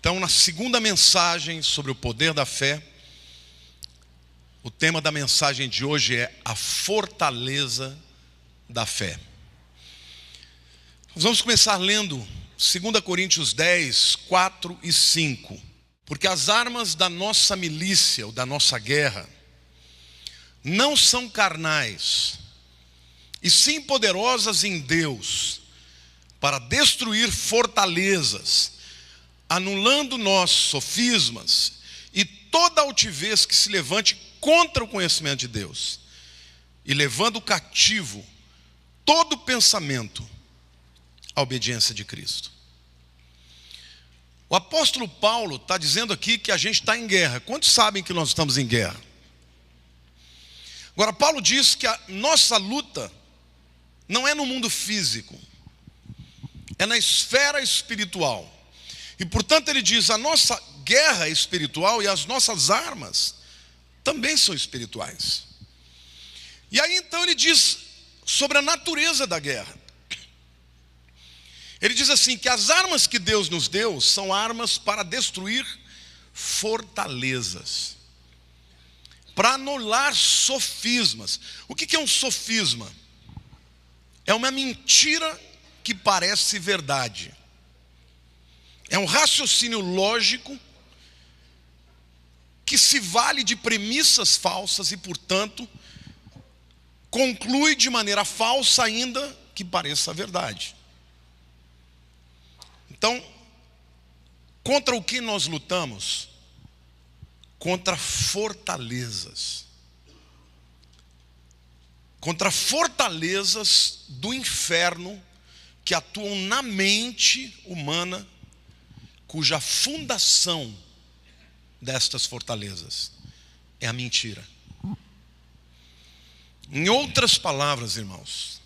Então, na segunda mensagem sobre o poder da fé, o tema da mensagem de hoje é a fortaleza da fé. Nós vamos começar lendo 2 Coríntios 10, 4 e 5. Porque as armas da nossa milícia, ou da nossa guerra, não são carnais, e sim poderosas em Deus, para destruir fortalezas, anulando nossos sofismas e toda altivez que se levante contra o conhecimento de Deus, e levando cativo todo pensamento à obediência de Cristo. O apóstolo Paulo está dizendo aqui que a gente está em guerra. Quantos sabem que nós estamos em guerra? Agora, Paulo diz que a nossa luta não é no mundo físico, é na esfera espiritual. E portanto ele diz, a nossa guerra é espiritual e as nossas armas também são espirituais. E aí então ele diz sobre a natureza da guerra. Ele diz assim, que as armas que Deus nos deu são armas para destruir fortalezas, para anular sofismas. O que é um sofisma? É uma mentira que parece verdade. É um raciocínio lógico que se vale de premissas falsas e, portanto, conclui de maneira falsa ainda que pareça verdade. Então, contra o que nós lutamos? Contra fortalezas. Contra fortalezas do inferno que atuam na mente humana, cuja fundação destas fortalezas é a mentira. Em outras palavras, irmãos,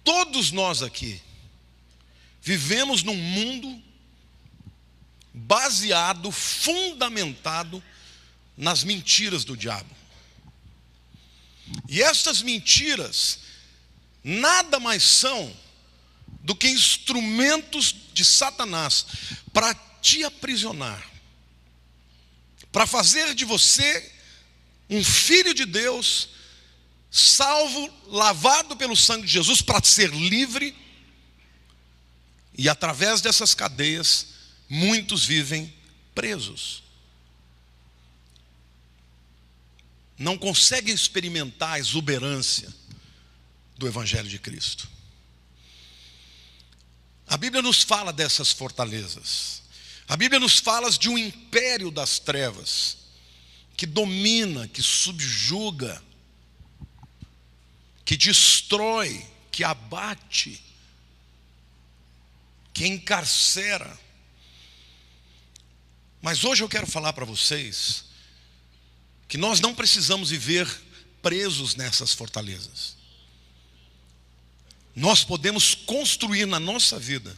todos nós aqui vivemos num mundo baseado, fundamentado nas mentiras do diabo. E essas mentiras nada mais são do que instrumentos de Satanás para te aprisionar, para fazer de você um filho de Deus, salvo, lavado pelo sangue de Jesus, para ser livre. E através dessas cadeias, muitos vivem presos. Não conseguem experimentar a exuberância do Evangelho de Cristo. A Bíblia nos fala dessas fortalezas. A Bíblia nos fala de um império das trevas, que domina, que subjuga, que destrói, que abate, que encarcera. Mas hoje eu quero falar para vocês que nós não precisamos viver presos nessas fortalezas. Nós podemos construir na nossa vida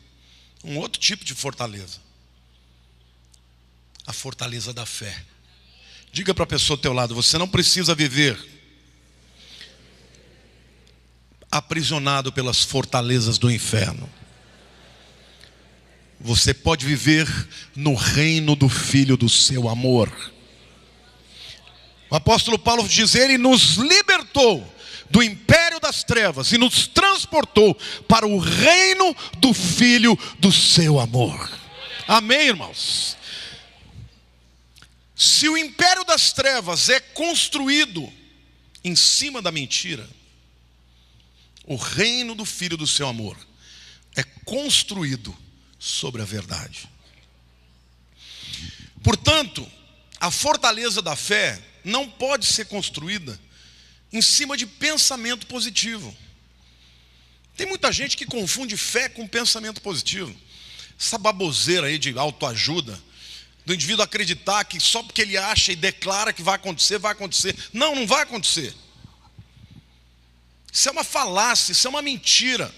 um outro tipo de fortaleza. A fortaleza da fé. Diga para a pessoa ao teu lado, você não precisa viver aprisionado pelas fortalezas do inferno. Você pode viver no reino do Filho do seu amor. O apóstolo Paulo diz, ele nos libertou do império das trevas e nos transportou para o reino do Filho do seu amor. Amém, irmãos? Se o império das trevas é construído em cima da mentira, o reino do Filho do seu amor é construído sobre a verdade. Portanto, a fortaleza da fé não pode ser construída em cima de pensamento positivo. Tem muita gente que confunde fé com pensamento positivo. Essa baboseira aí de autoajuda, do indivíduo acreditar que só porque ele acha e declara que vai acontecer, vai acontecer. Não, não vai acontecer. Isso é uma falácia, isso é uma mentira.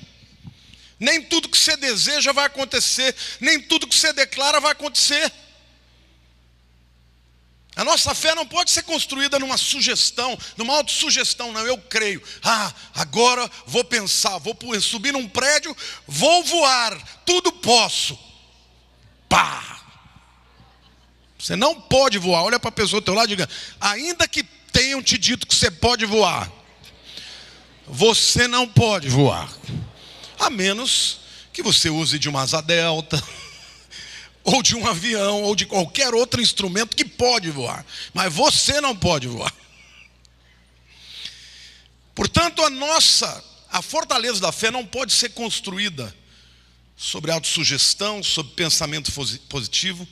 Nem tudo que você deseja vai acontecer, nem tudo que você declara vai acontecer. A nossa fé não pode ser construída numa sugestão, numa autossugestão, não, eu creio. Agora vou pensar, vou subir num prédio, vou voar, tudo posso. Pá! Você não pode voar. Olha para a pessoa do teu lado e diga: ainda que tenham te dito que você pode voar, você não pode voar. A menos que você use de uma asa delta, ou de um avião, ou de qualquer outro instrumento que pode voar. Mas você não pode voar. Portanto, a fortaleza da fé não pode ser construída sobre autossugestão, sobre pensamento positivo.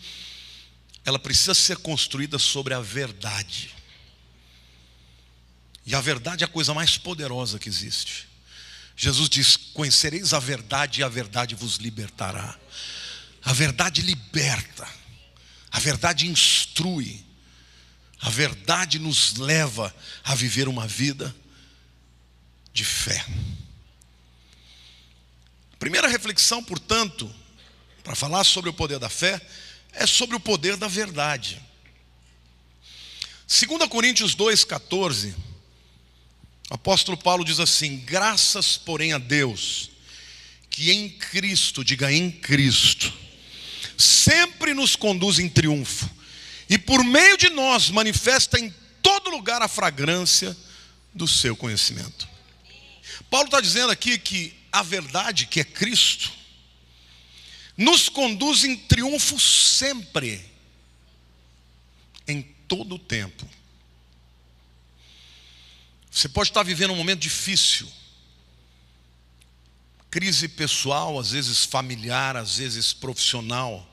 Ela precisa ser construída sobre a verdade. E a verdade é a coisa mais poderosa que existe. Jesus diz: conhecereis a verdade e a verdade vos libertará. A verdade liberta, a verdade instrui, a verdade nos leva a viver uma vida de fé. A primeira reflexão, portanto, para falar sobre o poder da fé, é sobre o poder da verdade. 2 Coríntios 2,14, o apóstolo Paulo diz assim: graças, porém, a Deus, que em Cristo, diga em Cristo, sempre nos conduz em triunfo, e por meio de nós manifesta em todo lugar a fragrância do seu conhecimento. Paulo está dizendo aqui que a verdade, que é Cristo, nos conduz em triunfo sempre, em todo o tempo. Você pode estar vivendo um momento difícil, crise pessoal, às vezes familiar, às vezes profissional.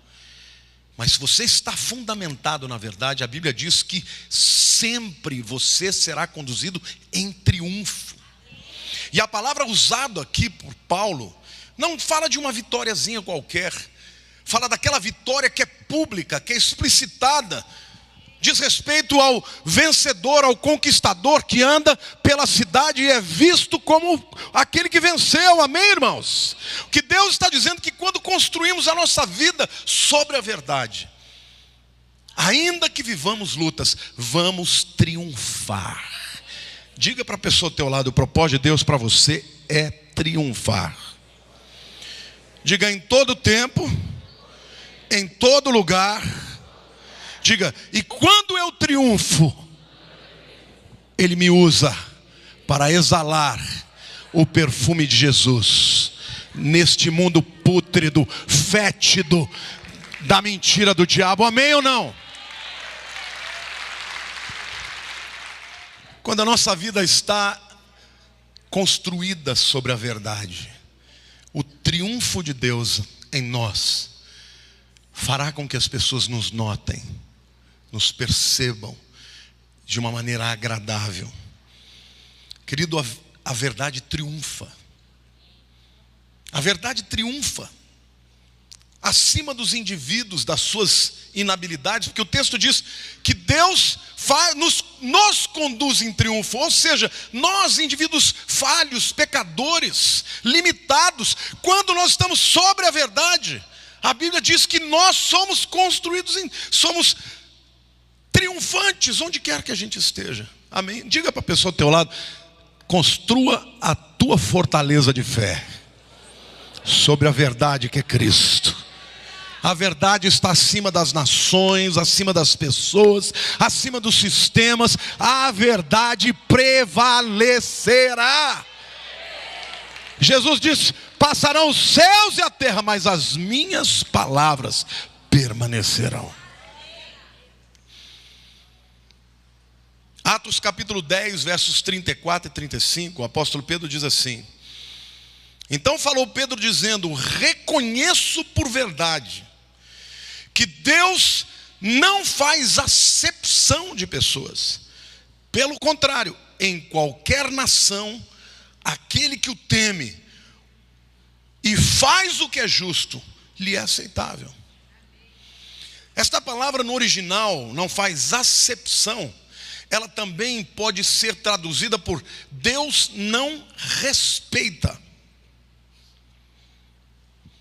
Mas se você está fundamentado na verdade, a Bíblia diz que sempre você será conduzido em triunfo. E a palavra usada aqui por Paulo não fala de uma vitóriazinha qualquer. Fala daquela vitória que é pública, que é explicitada. Diz respeito ao vencedor, ao conquistador que anda pela cidade e é visto como aquele que venceu. Amém, irmãos? O que Deus está dizendo é que quando construímos a nossa vida sobre a verdade, ainda que vivamos lutas, vamos triunfar. Diga para a pessoa ao teu lado: o propósito de Deus para você é triunfar. Diga: em todo tempo, em todo lugar. Diga: e quando eu triunfo, Ele me usa para exalar o perfume de Jesus neste mundo pútrido, fétido da mentira do diabo. Amém ou não? Quando a nossa vida está construída sobre a verdade, o triunfo de Deus em nós fará com que as pessoas nos notem, nos percebam de uma maneira agradável. Querido, a verdade triunfa. A verdade triunfa acima dos indivíduos, das suas inabilidades, porque o texto diz que Deus nos conduz em triunfo. Ou seja, nós, indivíduos falhos, pecadores, limitados, quando nós estamos sobre a verdade, a Bíblia diz que nós somos construídos, somos triunfantes onde quer que a gente esteja. Amém? Diga para a pessoa ao teu lado: construa a tua fortaleza de fé sobre a verdade que é Cristo. A verdade está acima das nações, acima das pessoas, acima dos sistemas. A verdade prevalecerá. Jesus disse: passarão os céus e a terra, mas as minhas palavras permanecerão. Atos capítulo 10, versos 34 e 35, o apóstolo Pedro diz assim: então falou Pedro dizendo: reconheço por verdade que Deus não faz acepção de pessoas. Pelo contrário, em qualquer nação, aquele que o teme e faz o que é justo, lhe é aceitável. Esta palavra no original, não faz acepção, ela também pode ser traduzida por Deus não respeita.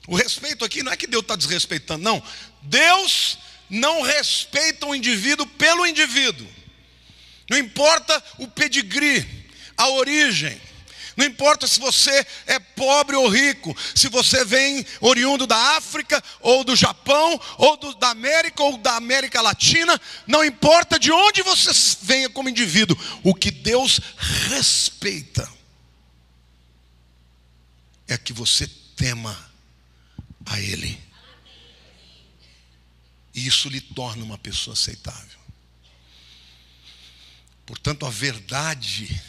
O respeito aqui não é que Deus está desrespeitando, não. Deus não respeita o indivíduo pelo indivíduo. Não importa o pedigree, a origem. Não importa se você é pobre ou rico, se você vem oriundo da África, ou do Japão, ou da América, ou da América Latina, não importa de onde você venha como indivíduo, o que Deus respeita é que você tema a Ele. E isso lhe torna uma pessoa aceitável. Portanto, a verdade,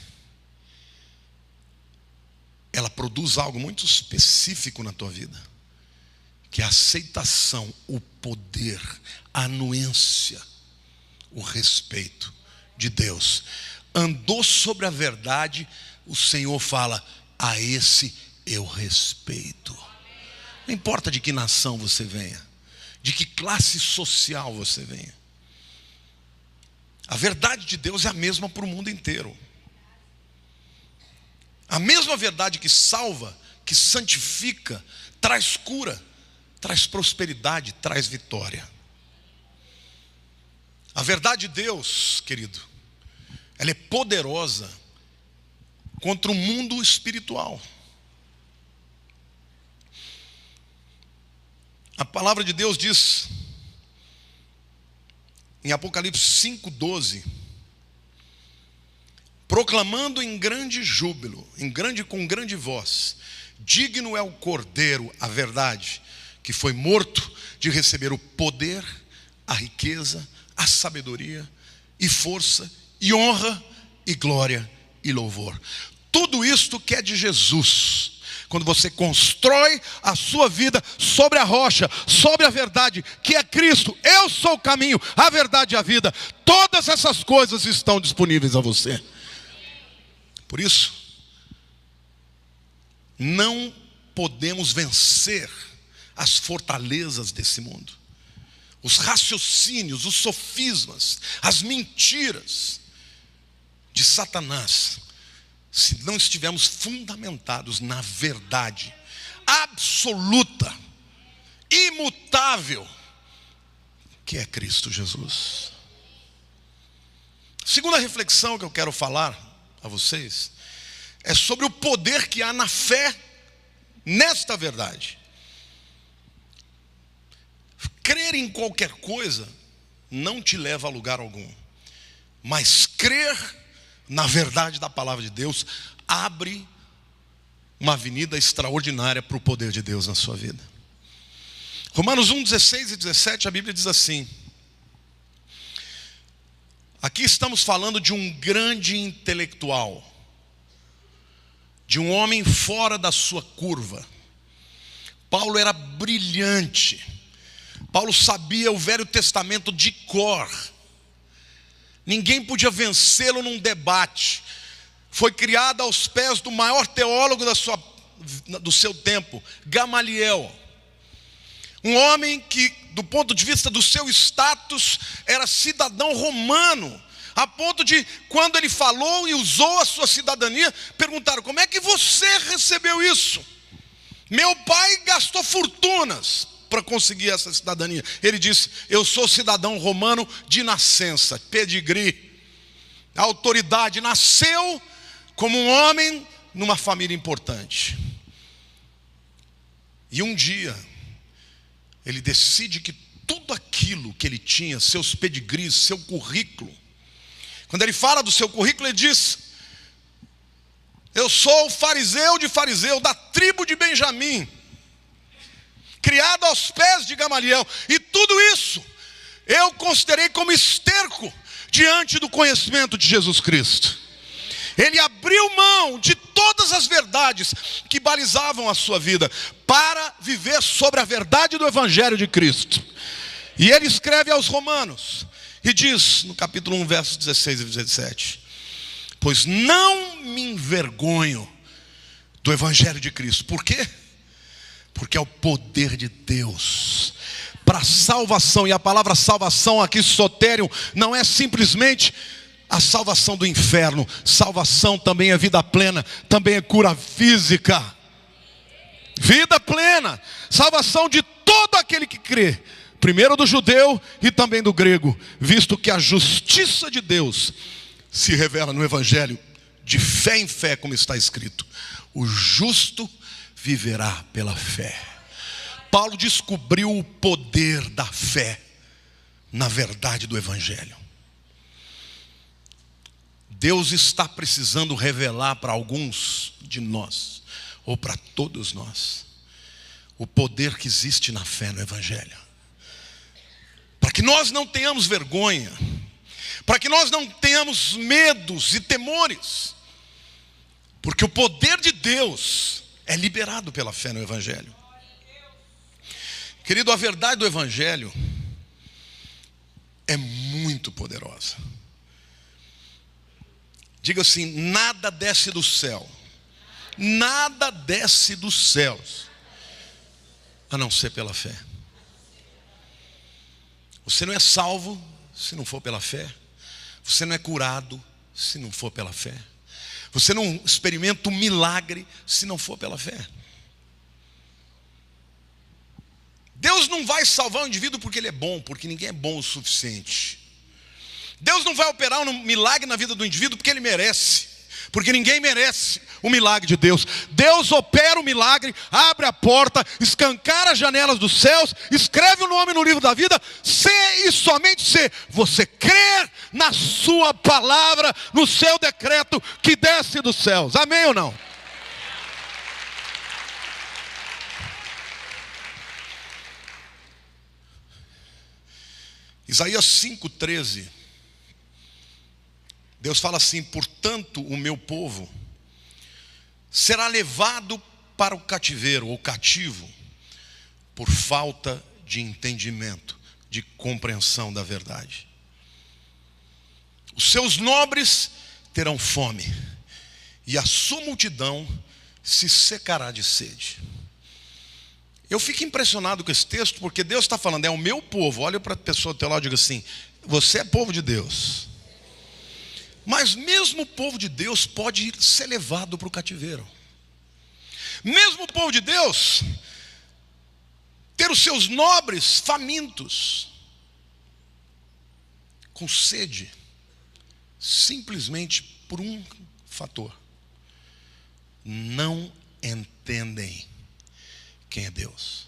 ela produz algo muito específico na tua vida, que é a aceitação, o poder, a anuência, o respeito de Deus. Andou sobre a verdade, o Senhor fala: a esse eu respeito. Não importa de que nação você venha, de que classe social você venha, a verdade de Deus é a mesma para o mundo inteiro. A mesma verdade que salva, que santifica, traz cura, traz prosperidade, traz vitória. A verdade de Deus, querido, ela é poderosa contra o mundo espiritual. A palavra de Deus diz em Apocalipse 5:12, proclamando em grande júbilo, com grande voz: digno é o Cordeiro, a verdade, que foi morto, de receber o poder, a riqueza, a sabedoria e força e honra e glória e louvor. Tudo isto que é de Jesus. Quando você constrói a sua vida sobre a rocha, sobre a verdade, que é Cristo, eu sou o caminho, a verdade e a vida, todas essas coisas estão disponíveis a você. Por isso, não podemos vencer as fortalezas desse mundo, os raciocínios, os sofismas, as mentiras de Satanás, se não estivermos fundamentados na verdade absoluta, imutável, que é Cristo Jesus. Segunda reflexão que eu quero falar a vocês é sobre o poder que há na fé nesta verdade. Crer em qualquer coisa não te leva a lugar algum, mas crer na verdade da palavra de Deus abre uma avenida extraordinária para o poder de Deus na sua vida. Romanos 1:16 e 17, a Bíblia diz assim: aqui estamos falando de um grande intelectual, de um homem fora da sua curva. Paulo era brilhante. Paulo sabia o Velho Testamento de cor. Ninguém podia vencê-lo num debate. Foi criado aos pés do maior teólogo do seu tempo, Gamaliel. Um homem que, do ponto de vista do seu status, era cidadão romano. A ponto de, quando ele falou e usou a sua cidadania, perguntaram: como é que você recebeu isso? Meu pai gastou fortunas para conseguir essa cidadania. Ele disse: eu sou cidadão romano de nascença, pedigree, autoridade, nasceu como um homem numa família importante. E um dia ele decide que tudo aquilo que ele tinha, seus pedigrees, seu currículo, quando ele fala do seu currículo, ele diz: eu sou fariseu de fariseu, da tribo de Benjamim, criado aos pés de Gamaliel, e tudo isso eu considerei como esterco diante do conhecimento de Jesus Cristo. Ele abriu mão de todas as verdades que balizavam a sua vida para viver sobre a verdade do Evangelho de Cristo. E ele escreve aos Romanos e diz no capítulo 1, versos 16 e 17: pois não me envergonho do Evangelho de Cristo. Por quê? Porque é o poder de Deus para a salvação. E a palavra salvação aqui, soterion, não é simplesmente a salvação do inferno. Salvação também é vida plena, também é cura física. Vida plena, salvação de todo aquele que crê, primeiro do judeu e também do grego, visto que a justiça de Deus se revela no Evangelho de fé em fé, como está escrito: o justo viverá pela fé. Paulo descobriu o poder da fé na verdade do Evangelho. Deus está precisando revelar para alguns de nós, ou para todos nós, o poder que existe na fé no Evangelho. Para que nós não tenhamos vergonha, para que nós não tenhamos medos e temores, porque o poder de Deus é liberado pela fé no Evangelho. Querido, a verdade do Evangelho é muito poderosa. Diga assim: nada desce do céu, nada desce dos céus, a não ser pela fé. Você não é salvo se não for pela fé. Você não é curado se não for pela fé. Você não experimenta um milagre se não for pela fé. Deus não vai salvar o indivíduo porque ele é bom, porque ninguém é bom o suficiente. Deus não vai operar um milagre na vida do indivíduo porque ele merece, porque ninguém merece o milagre de Deus. Deus opera o milagre, abre a porta, escancara as janelas dos céus, escreve o nome no livro da vida, se e somente se você crer na sua palavra, no seu decreto que desce dos céus. Amém ou não? Isaías 5,13. Deus fala assim: portanto o meu povo será levado para o cativeiro, ou cativo, por falta de entendimento, de compreensão da verdade. Os seus nobres terão fome, e a sua multidão se secará de sede. Eu fico impressionado com esse texto, porque Deus está falando: é o meu povo. Olha para a pessoa do teu lado e diga assim: você é povo de Deus. Mas mesmo o povo de Deus pode ser levado para o cativeiro. Mesmo o povo de Deus ter os seus nobres famintos, com sede, simplesmente por um fator: não entendem quem é Deus.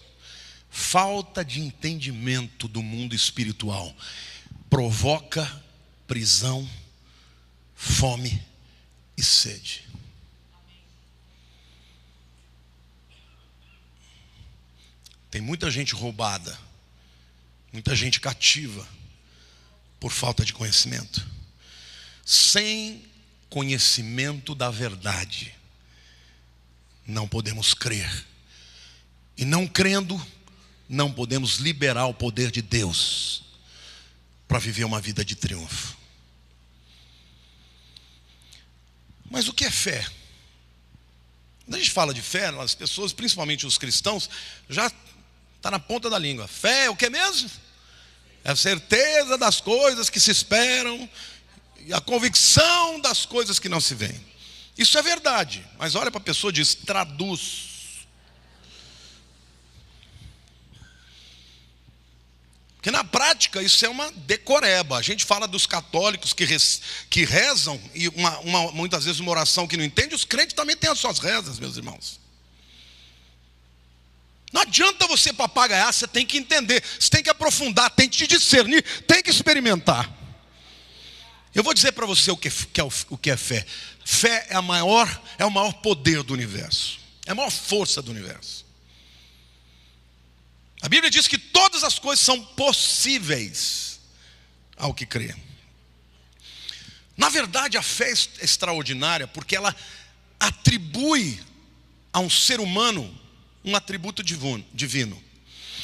Falta de entendimento do mundo espiritual provoca prisão, fome e sede. Tem muita gente roubada, muita gente cativa por falta de conhecimento. Sem conhecimento da verdade, não podemos crer. E não crendo, não podemos liberar o poder de Deus para viver uma vida de triunfo. Mas o que é fé? Quando a gente fala de fé, as pessoas, principalmente os cristãos, já está na ponta da língua. Fé é o que mesmo? É a certeza das coisas que se esperam e a convicção das coisas que não se veem. Isso é verdade, mas olha para a pessoa e diz: traduz. Porque na prática isso é uma decoreba. A gente fala dos católicos que rezam, e muitas vezes uma oração que não entende. Os crentes também têm as suas rezas, meus irmãos. Não adianta você papagaiar, você tem que entender, você tem que aprofundar, tem que discernir, tem que experimentar. Eu vou dizer para você o que é fé. Fé é o maior poder do universo, é a maior força do universo. A Bíblia diz que todas as coisas são possíveis ao que crê. Na verdade, a fé é extraordinária porque ela atribui a um ser humano um atributo divino.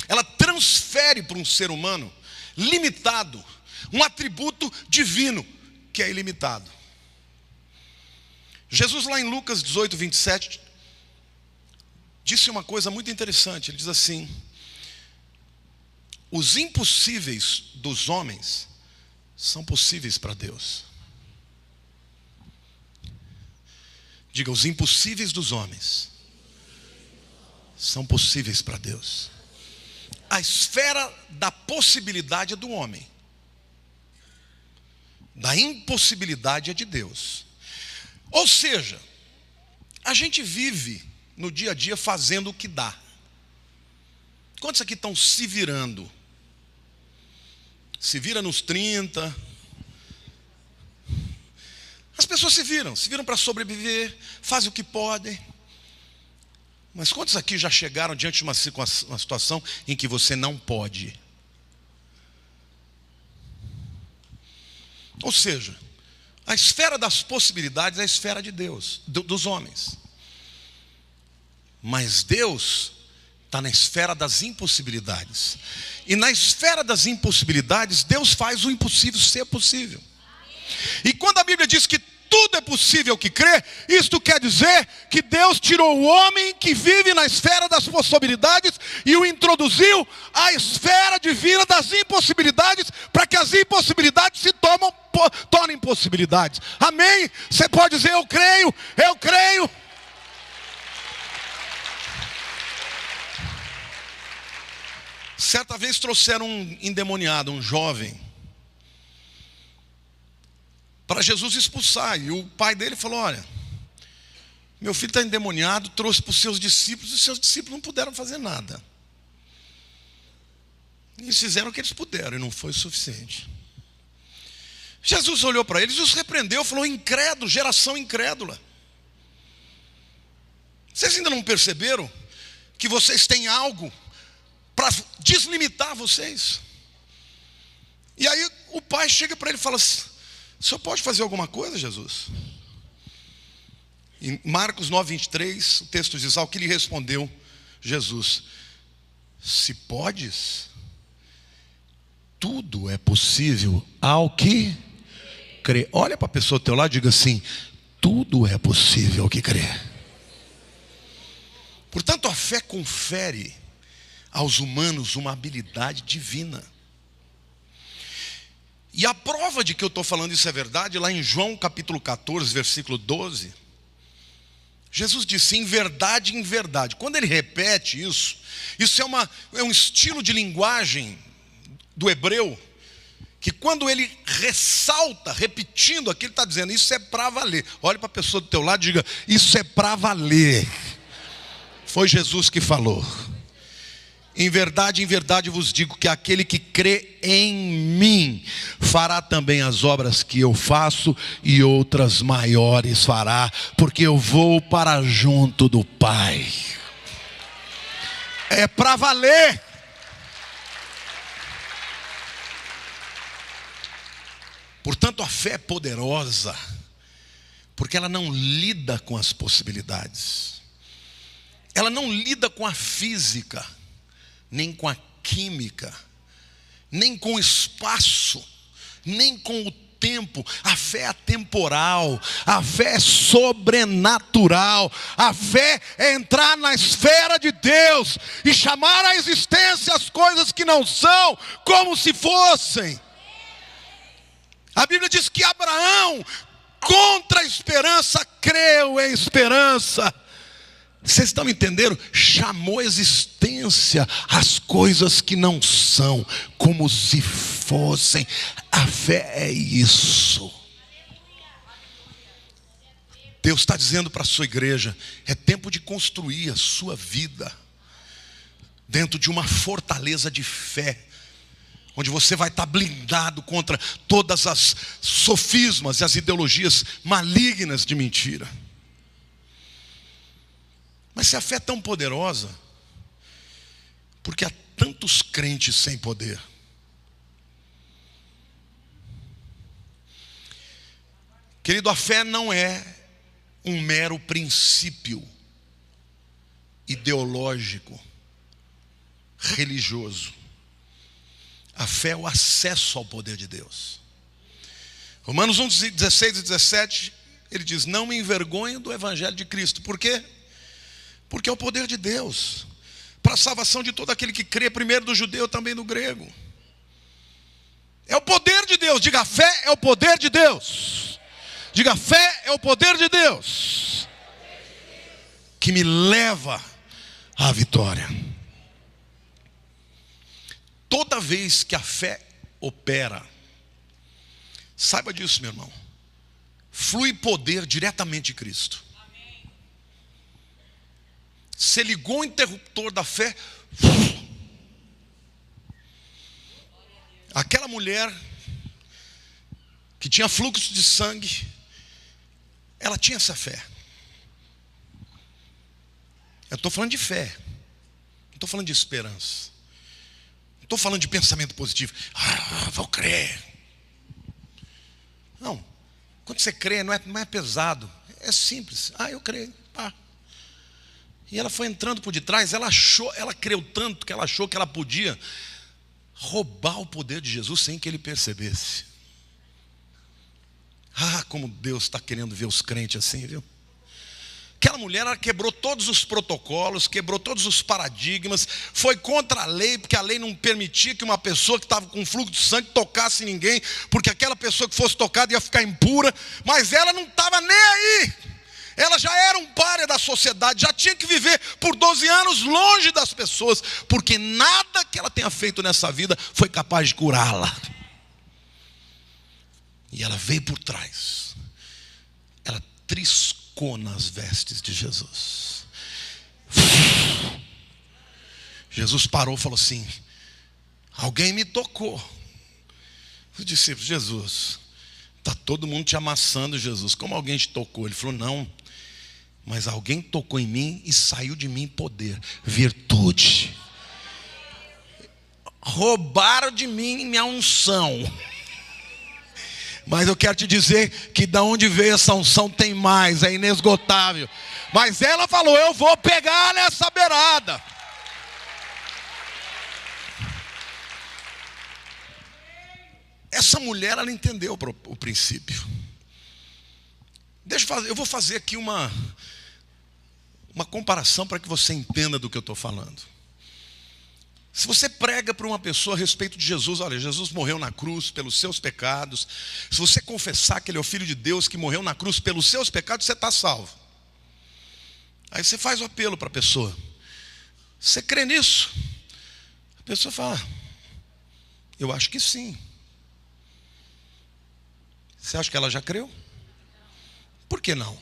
Ela transfere para um ser humano limitado um atributo divino que é ilimitado. Jesus, lá em Lucas 18, 27, disse uma coisa muito interessante. Ele diz assim: os impossíveis dos homens são possíveis para Deus. Diga: os impossíveis dos homens são possíveis para Deus. A esfera da possibilidade é do homem, da impossibilidade é de Deus. Ou seja, a gente vive no dia a dia fazendo o que dá. Quantos aqui estão se virando? Se vira nos 30. As pessoas se viram para sobreviver, fazem o que podem. Mas quantos aqui já chegaram diante de uma situação em que você não pode? Ou seja, a esfera das possibilidades é a esfera de Deus, dos homens. Mas Deus está na esfera das impossibilidades. E na esfera das impossibilidades, Deus faz o impossível ser possível. E quando a Bíblia diz que tudo é possível que crê, isto quer dizer que Deus tirou o homem que vive na esfera das possibilidades e o introduziu à esfera divina das impossibilidades, para que as impossibilidades se tornem possibilidades. Amém? Você pode dizer: eu creio, eu creio. Certa vez trouxeram um endemoniado, um jovem, para Jesus expulsar. E o pai dele falou: olha, meu filho está endemoniado, trouxe para os seus discípulos, e os seus discípulos não puderam fazer nada. Eles fizeram o que eles puderam, e não foi o suficiente. Jesus olhou para eles e os repreendeu, falou: incrédulo, geração incrédula. Vocês ainda não perceberam que vocês têm algo para deslimitar vocês? E aí o pai chega para ele e fala: o senhor pode fazer alguma coisa, Jesus? Em Marcos 9:23, o texto diz: ao que lhe respondeu Jesus: se podes, tudo é possível ao que crê. Olha para a pessoa do teu lado e diga assim: tudo é possível ao que crê. Portanto, a fé confere aos humanos uma habilidade divina. E a prova de que eu estou falando isso é verdade, lá em João capítulo 14, versículo 12, Jesus disse: em verdade, em verdade. Quando ele repete isso é um estilo de linguagem do hebreu, que quando ele ressalta, repetindo aquilo, ele está dizendo: isso é para valer. Olhe para a pessoa do teu lado e diga: isso é para valer. Foi Jesus que falou. Em verdade vos digo que aquele que crê em mim fará também as obras que eu faço, e outras maiores fará, porque eu vou para junto do Pai. É para valer. Portanto, a fé é poderosa, porque ela não lida com as possibilidades, ela não lida com a física, nem com a química, nem com o espaço, nem com o tempo. A fé é atemporal, a fé é sobrenatural. A fé é entrar na esfera de Deus e chamar à existência as coisas que não são como se fossem. A Bíblia diz que Abraão, contra a esperança, creu em esperança. Vocês estão entendendo? Chamou a existência as coisas que não são como se fossem. A fé é isso. Deus está dizendo para a sua igreja: é tempo de construir a sua vida dentro de uma fortaleza de fé, onde você vai estar blindado contra todas as sofismas e as ideologias malignas de mentira. Mas se a fé é tão poderosa, por que há tantos crentes sem poder? Querido, a fé não é um mero princípio ideológico, religioso. A fé é o acesso ao poder de Deus. Romanos 1, 16 e 17, ele diz: não me envergonho do evangelho de Cristo. Por quê? Porque é o poder de Deus para a salvação de todo aquele que crê, primeiro do judeu, também do grego. É o poder de Deus. Diga: a fé é o poder de Deus. Diga: a fé é o poder de Deus que me leva à vitória. Toda vez que a fé opera, saiba disso, meu irmão, flui poder diretamente de Cristo. Você ligou o interruptor da fé. Aquela mulher que tinha fluxo de sangue, ela tinha essa fé. Eu estou falando de fé, não estou falando de esperança, não estou falando de pensamento positivo. Vou crer. Não, quando você crê não é pesado, é simples. Eu creio. E ela foi entrando por detrás, ela creu tanto que ela achou que ela podia roubar o poder de Jesus sem que ele percebesse. Como Deus está querendo ver os crentes assim, viu? Aquela mulher, ela quebrou todos os protocolos, quebrou todos os paradigmas, foi contra a lei, porque a lei não permitia que uma pessoa que estava com fluxo de sangue tocasse ninguém, porque aquela pessoa que fosse tocada ia ficar impura, mas ela não estava nem aí. Ela já era um pária da sociedade, já tinha que viver por 12 anos longe das pessoas, porque nada que ela tenha feito nessa vida foi capaz de curá-la. E ela veio por trás, ela triscou nas vestes de Jesus. Jesus parou e falou assim: alguém me tocou. Os discípulos: Jesus, está todo mundo te amassando, Jesus, como alguém te tocou? Ele falou: não, mas alguém tocou em mim e saiu de mim poder, virtude. Roubaram de mim minha unção. Mas eu quero te dizer que da onde veio essa unção tem mais, é inesgotável. Mas ela falou: eu vou pegar nessa beirada. Essa mulher, ela entendeu o princípio. Eu vou fazer aqui uma comparação para que você entenda do que eu estou falando. Se você prega para uma pessoa a respeito de Jesus: olha, Jesus morreu na cruz pelos seus pecados. Se você confessar que Ele é o Filho de Deus que morreu na cruz pelos seus pecados, você está salvo. Aí você faz o apelo para a pessoa: você crê nisso? A pessoa fala: eu acho que sim. Você acha que ela já creu? Por que não?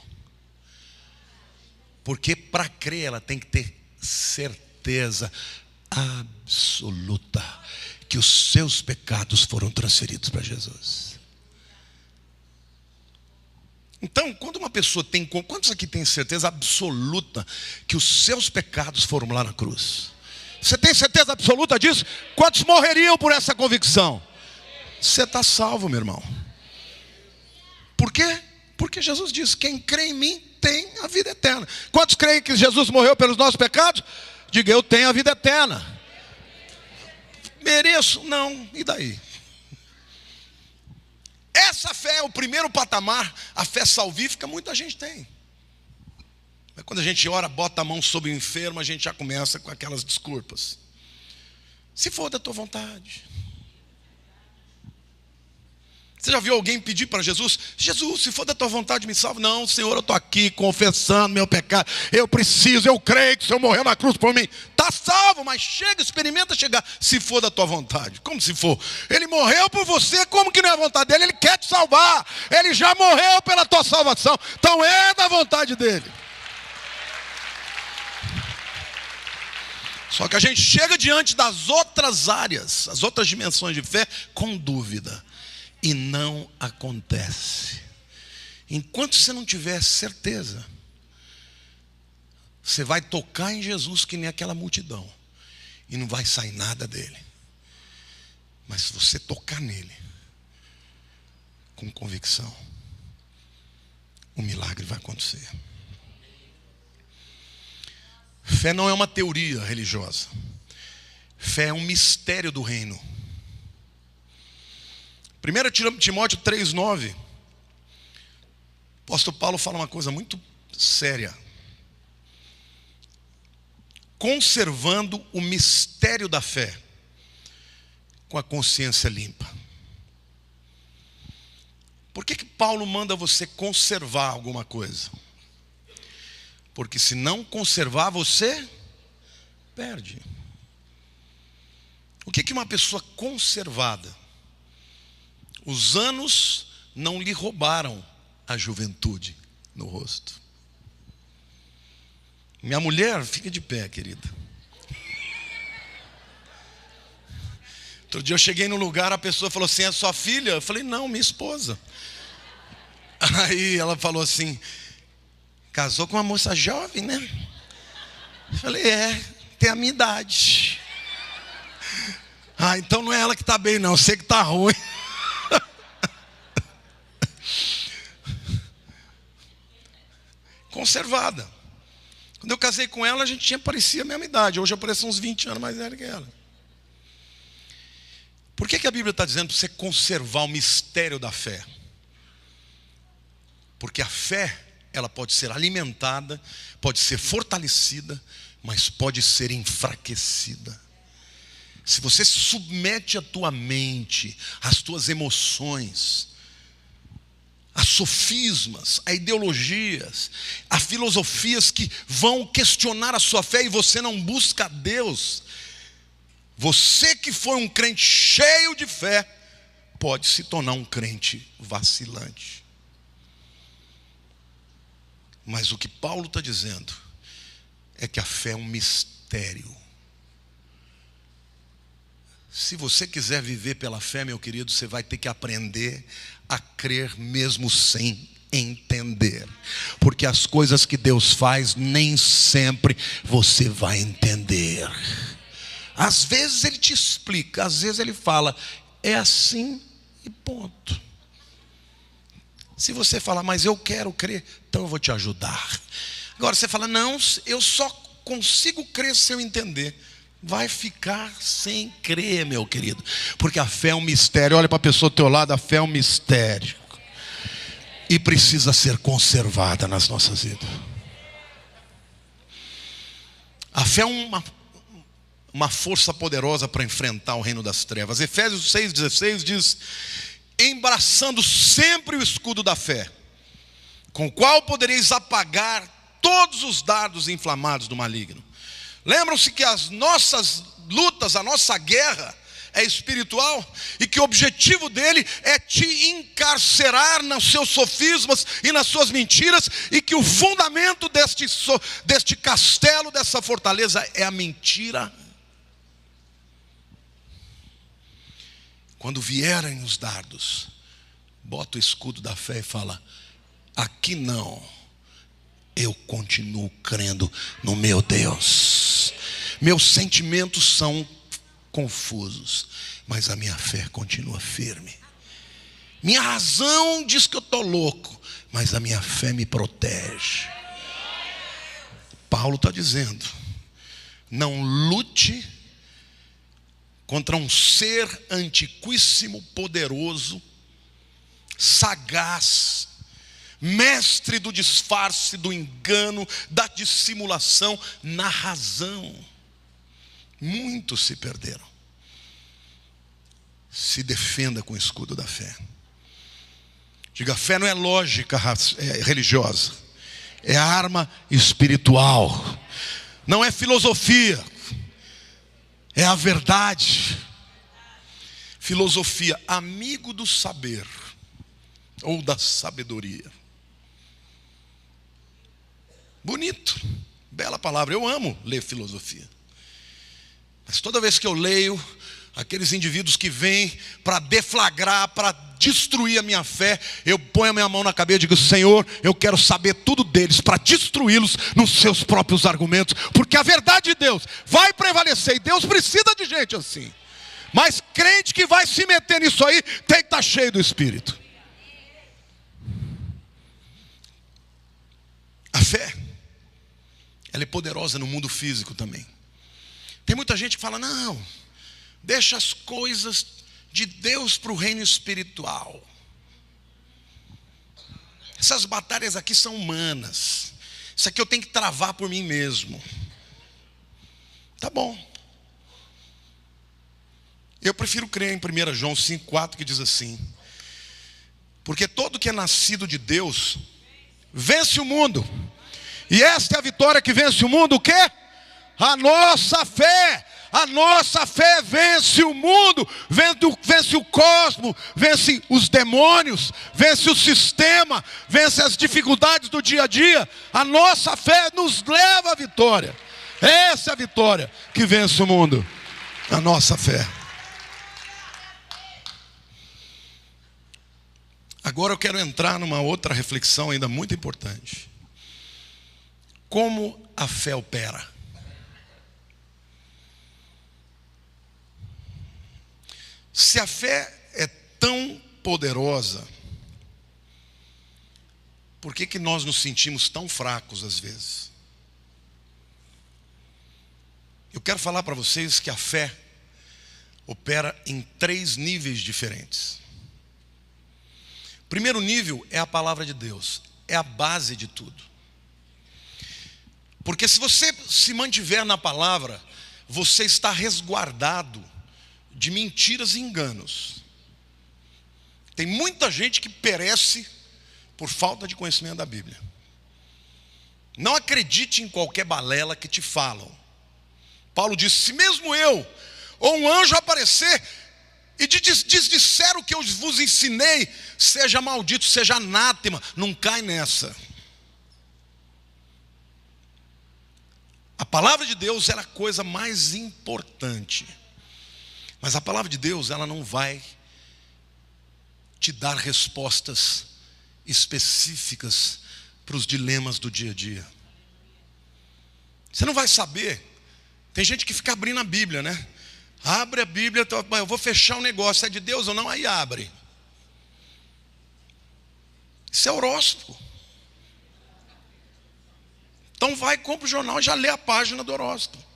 Porque para crer ela tem que ter certeza absoluta que os seus pecados foram transferidos para Jesus. Então, quando uma pessoa tem... Quantos aqui tem certeza absoluta que os seus pecados foram lá na cruz? Você tem certeza absoluta disso? Quantos morreriam por essa convicção? Você está salvo, meu irmão. Por quê? Porque Jesus disse: quem crê em mim tem a vida eterna. Quantos creem que Jesus morreu pelos nossos pecados? Diga: eu tenho a vida eterna. Mereço? Não. E daí? Essa fé é o primeiro patamar. A fé salvífica muita gente tem. Mas quando a gente ora, bota a mão sobre o enfermo, a gente já começa com aquelas desculpas. Se for da tua vontade. Você já viu alguém pedir para Jesus: Jesus, se for da tua vontade, me salva? Não, Senhor, eu estou aqui confessando meu pecado. Eu preciso, eu creio que o Senhor morreu na cruz por mim. Está salvo, mas chega, experimenta chegar. Se for da tua vontade. Como se for? Ele morreu por você, como que não é a vontade dele? Ele quer te salvar. Ele já morreu pela tua salvação. Então é da vontade dele. Só que a gente chega diante das outras áreas, as outras dimensões de fé, com dúvida. E não acontece. Enquanto você não tiver certeza, você vai tocar em Jesus que nem aquela multidão, e não vai sair nada dele. Mas se você tocar nele com convicção, o milagre vai acontecer. Fé não é uma teoria religiosa. Fé é um mistério do reino. 1 Timóteo 3,9, o apóstolo Paulo fala uma coisa muito séria: conservando o mistério da fé com a consciência limpa. Por que Paulo manda você conservar alguma coisa? Porque se não conservar, você perde. O que uma pessoa conservada? Os anos não lhe roubaram a juventude no rosto. Minha mulher, fica de pé, querida. Outro dia eu cheguei no lugar, a pessoa falou assim: é sua filha? Eu falei: não, minha esposa. Aí ela falou assim: casou com uma moça jovem, né? Eu falei: é, tem a minha idade. Ah, então não é ela que está bem não, você que está ruim. Conservada. Quando eu casei com ela, a gente parecia a mesma idade. Hoje eu pareço uns 20 anos mais velho que ela. Por que a Bíblia está dizendo para você conservar o mistério da fé? Porque a fé, ela pode ser alimentada, pode ser fortalecida, mas pode ser enfraquecida. Se você submete a tua mente, as tuas emoções, a sofismas, a ideologias, a filosofias que vão questionar a sua fé e você não busca a Deus, você que foi um crente cheio de fé, pode se tornar um crente vacilante. Mas o que Paulo está dizendo é que a fé é um mistério. Se você quiser viver pela fé, meu querido, você vai ter que aprender a crer mesmo sem entender. Porque as coisas que Deus faz, nem sempre você vai entender. Às vezes Ele te explica, às vezes Ele fala, é assim e ponto. Se você falar, mas eu quero crer, então eu vou te ajudar. Agora você fala, não, eu só consigo crer se eu entender. Vai ficar sem crer, meu querido. Porque a fé é um mistério. Olha para a pessoa do teu lado, a fé é um mistério. E precisa ser conservada nas nossas vidas. A fé é uma força poderosa para enfrentar o reino das trevas. Efésios 6,16 diz: embraçando sempre o escudo da fé, com o qual podereis apagar todos os dardos inflamados do maligno. Lembram-se que as nossas lutas, a nossa guerra é espiritual, e que o objetivo dele é te encarcerar nos seus sofismas e nas suas mentiras, e que o fundamento deste castelo, dessa fortaleza, é a mentira. Quando vierem os dardos, bota o escudo da fé e fala: aqui não, eu continuo crendo no meu Deus. Meus sentimentos são confusos, mas a minha fé continua firme. Minha razão diz que eu estou louco, mas a minha fé me protege. Paulo está dizendo: não lute contra um ser antiquíssimo, poderoso, sagaz, mestre do disfarce, do engano, da dissimulação na razão. Muitos se perderam. Se defenda com o escudo da fé. Diga: fé não é lógica religiosa, é arma espiritual. Não é filosofia, é a verdade. Filosofia, amigo do saber ou da sabedoria. Bonito, bela palavra. Eu amo ler filosofia. Mas toda vez que eu leio, aqueles indivíduos que vêm para deflagrar, para destruir a minha fé, eu ponho a minha mão na cabeça e digo: Senhor, eu quero saber tudo deles, para destruí-los nos seus próprios argumentos, porque a verdade de Deus vai prevalecer, e Deus precisa de gente assim. Mas crente que vai se meter nisso aí, tem que estar cheio do Espírito. A fé, ela é poderosa no mundo físico também. Tem muita gente que fala: não, deixa as coisas de Deus para o reino espiritual. Essas batalhas aqui são humanas. Isso aqui eu tenho que travar por mim mesmo. Tá bom. Eu prefiro crer em 1 João 5,4, que diz assim: porque todo que é nascido de Deus vence o mundo. E esta é a vitória que vence o mundo, o quê? A nossa fé. A nossa fé vence o mundo, vence o cosmos, vence os demônios, vence o sistema, vence as dificuldades do dia a dia. A nossa fé nos leva à vitória. Essa é a vitória que vence o mundo. A nossa fé. Agora eu quero entrar numa outra reflexão ainda muito importante. Como a fé opera? Se a fé é tão poderosa, por que nós nos sentimos tão fracos às vezes? Eu quero falar para vocês que a fé opera em 3 níveis diferentes. O primeiro nível é a palavra de Deus, é a base de tudo. Porque se você se mantiver na palavra, você está resguardado de mentiras e enganos. Tem muita gente que perece por falta de conhecimento da Bíblia. Não acredite em qualquer balela que te falam. Paulo disse: se mesmo eu ou um anjo aparecer e disser o que eu vos ensinei, seja maldito, seja anátema, não cai nessa. A palavra de Deus era a coisa mais importante. Mas a palavra de Deus, ela não vai te dar respostas específicas para os dilemas do dia a dia. Você não vai saber. Tem gente que fica abrindo a Bíblia, né? Abre a Bíblia, eu vou fechar um negócio, é de Deus ou não? Aí abre. Isso é horóscopo. Então vai, compra o jornal e já lê a página do horóscopo.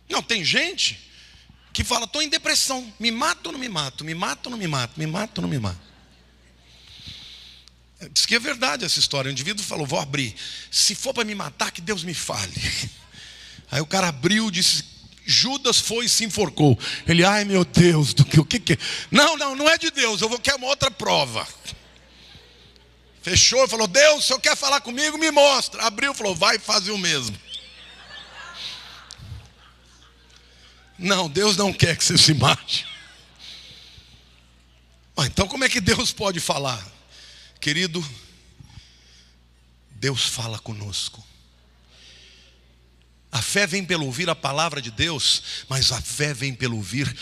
Não, tem gente que fala: estou em depressão, me mato ou não me mato? Me mato ou não me mato? Me mato ou não me mato? Diz que é verdade essa história. O indivíduo falou: vou abrir, se for para me matar, que Deus me fale. Aí o cara abriu, disse: Judas foi e se enforcou. Ele: ai meu Deus, o que é? Não é de Deus, eu vou querer uma outra prova. Fechou e falou: Deus, se o senhor quer falar comigo, me mostra. Abriu e falou: vai fazer o mesmo. Não, Deus não quer que você se mate. Então como é que Deus pode falar? Querido, Deus fala conosco. A fé vem pelo ouvir a palavra de Deus, mas a fé vem pelo ouvir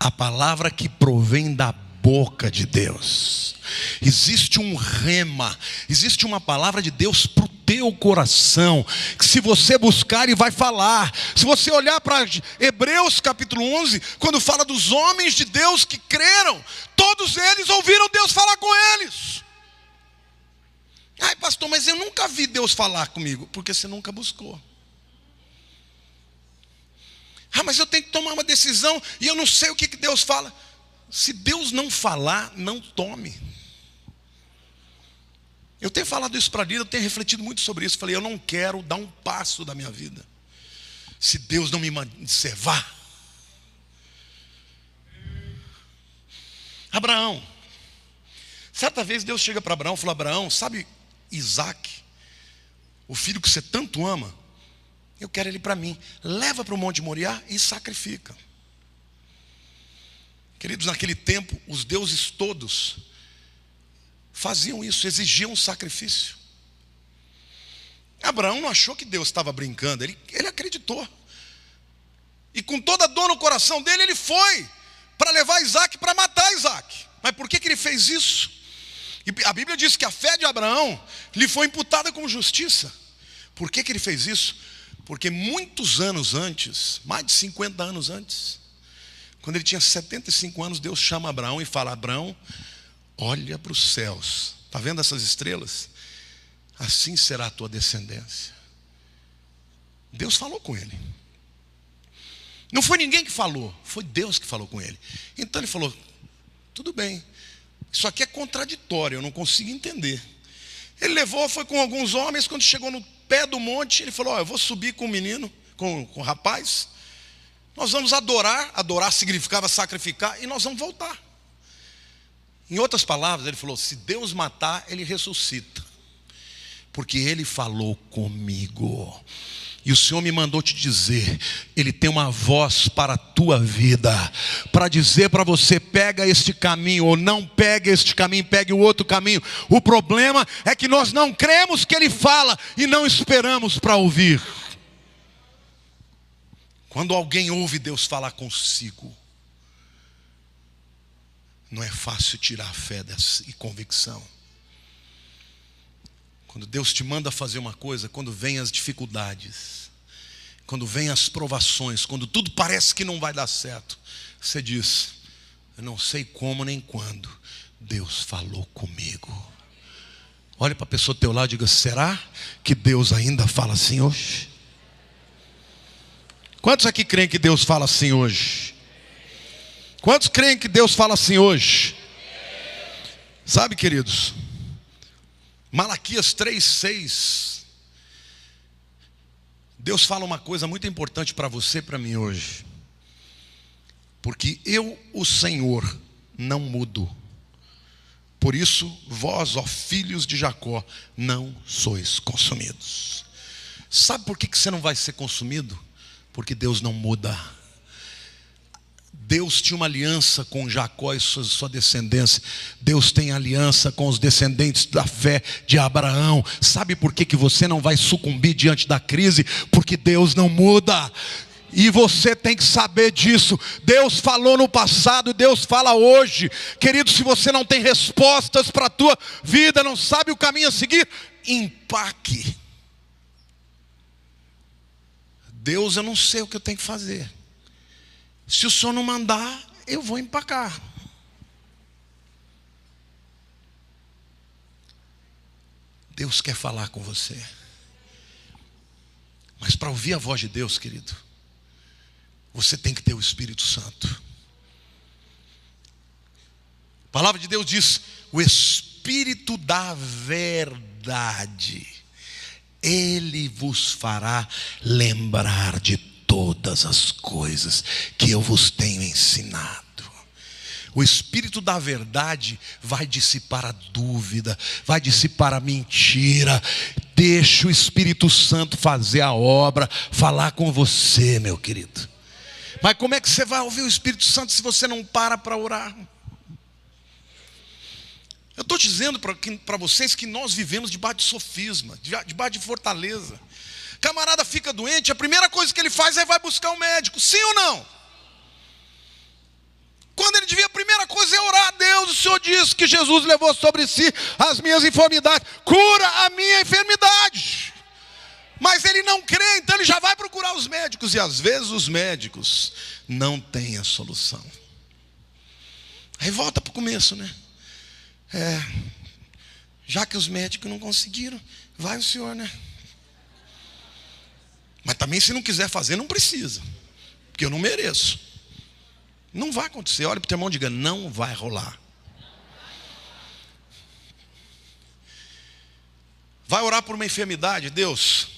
a palavra que provém da boca de Deus. Existe um rema, existe uma palavra de Deus para o teu coração, que se você buscar, Ele vai falar. Se você olhar para Hebreus capítulo 11, quando fala dos homens de Deus que creram, todos eles ouviram Deus falar com eles. Ai pastor, mas eu nunca vi Deus falar comigo. Porque você nunca buscou. Ah, mas eu tenho que tomar uma decisão e eu não sei o que Deus fala. Se Deus não falar, não tome. Eu tenho falado isso para a Lida, eu tenho refletido muito sobre isso. Falei: eu não quero dar um passo da minha vida se Deus não me observar. Abraão. Certa vez Deus chega para Abraão e falou: Abraão, sabe Isaac, o filho que você tanto ama? Eu quero ele para mim. Leva para o Monte Moriá e sacrifica. Queridos, naquele tempo, os deuses todos faziam isso, exigiam um sacrifício. Abraão não achou que Deus estava brincando, ele acreditou. E com toda a dor no coração dele, ele foi para levar Isaac, para matar Isaac. Mas por que ele fez isso? E a Bíblia diz que a fé de Abraão lhe foi imputada como justiça. Por que ele fez isso? Porque muitos anos antes, mais de 50 anos antes, quando ele tinha 75 anos, Deus chama Abraão e fala: Abraão, olha para os céus, está vendo essas estrelas? Assim será a tua descendência. Deus falou com ele. Não foi ninguém que falou, foi Deus que falou com ele. Então ele falou: tudo bem, isso aqui é contraditório, eu não consigo entender. Ele levou, foi com alguns homens. Quando chegou no pé do monte, ele falou: eu vou subir com o menino, com o rapaz. Nós vamos adorar. Adorar significava sacrificar. E nós vamos voltar. Em outras palavras, ele falou: se Deus matar, Ele ressuscita, porque Ele falou comigo. E o Senhor me mandou te dizer, Ele tem uma voz para a tua vida, para dizer para você, pega este caminho, ou não pega este caminho, pegue o outro caminho. O problema é que nós não cremos que Ele fala, e não esperamos para ouvir. Quando alguém ouve Deus falar consigo, não é fácil tirar a fé e convicção. Quando Deus te manda fazer uma coisa, quando vem as dificuldades, quando vem as provações, quando tudo parece que não vai dar certo, você diz, eu não sei como nem quando, Deus falou comigo. Olha para a pessoa do teu lado e diga, será que Deus ainda fala assim hoje? Quantos aqui creem que Deus fala assim hoje? Quantos creem que Deus fala assim hoje? Sabe, queridos, Malaquias 3:6, Deus fala uma coisa muito importante para você e para mim hoje. Porque eu, o Senhor, não mudo. Por isso, vós, ó filhos de Jacó, não sois consumidos. Sabe por que você não vai ser consumido? Porque Deus não muda. Deus tinha uma aliança com Jacó e sua descendência. Deus tem aliança com os descendentes da fé de Abraão. Sabe por que você não vai sucumbir diante da crise? Porque Deus não muda. E você tem que saber disso. Deus falou no passado, Deus fala hoje. Querido, se você não tem respostas para a tua vida, não sabe o caminho a seguir, empaque. Deus, eu não sei o que eu tenho que fazer. Se o Senhor não mandar, eu vou empacar. Deus quer falar com você. Mas para ouvir a voz de Deus, querido, você tem que ter o Espírito Santo. A palavra de Deus diz, o Espírito da verdade, Ele vos fará lembrar de todas as coisas que eu vos tenho ensinado. O Espírito da verdade vai dissipar a dúvida, vai dissipar a mentira. Deixa o Espírito Santo fazer a obra, falar com você, meu querido. Mas como é que você vai ouvir o Espírito Santo se você não para orar? Eu estou dizendo para vocês que nós vivemos debaixo de sofisma, debaixo de fortaleza. Camarada fica doente, a primeira coisa que ele faz é vai buscar um médico, sim ou não? Quando ele devia, a primeira coisa é orar a Deus. O Senhor disse que Jesus levou sobre si as minhas enfermidades, cura a minha enfermidade. Mas ele não crê, então ele já vai procurar os médicos, e às vezes os médicos não têm a solução. Aí volta para o começo, né? Já que os médicos não conseguiram, vai o senhor, né? Mas também se não quiser fazer, não precisa, porque eu não mereço. Não vai acontecer. Olha para o teu irmão e diga, não vai rolar. Vai orar por uma enfermidade, Deus,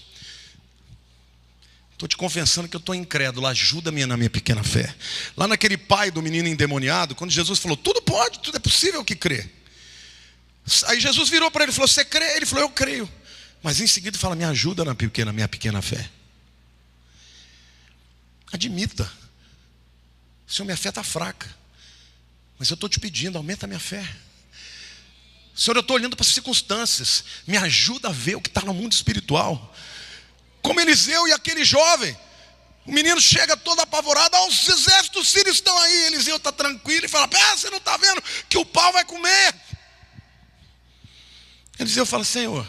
estou te confessando que eu estou incrédulo, ajuda-me na minha pequena fé. Lá naquele pai do menino endemoniado, quando Jesus falou, tudo pode, tudo é possível que crê. Aí Jesus virou para ele e falou, você crê? Ele falou, eu creio. Mas em seguida fala, me ajuda na minha pequena fé. Admita, Senhor, minha fé está fraca, mas eu estou te pedindo, aumenta a minha fé. Senhor, eu estou olhando para as circunstâncias, me ajuda a ver o que está no mundo espiritual. Como Eliseu e aquele jovem, o menino chega todo apavorado, os exércitos sírios estão aí. Eliseu está tranquilo e fala, você não está vendo que o pau vai comer? Eliseu fala, Senhor,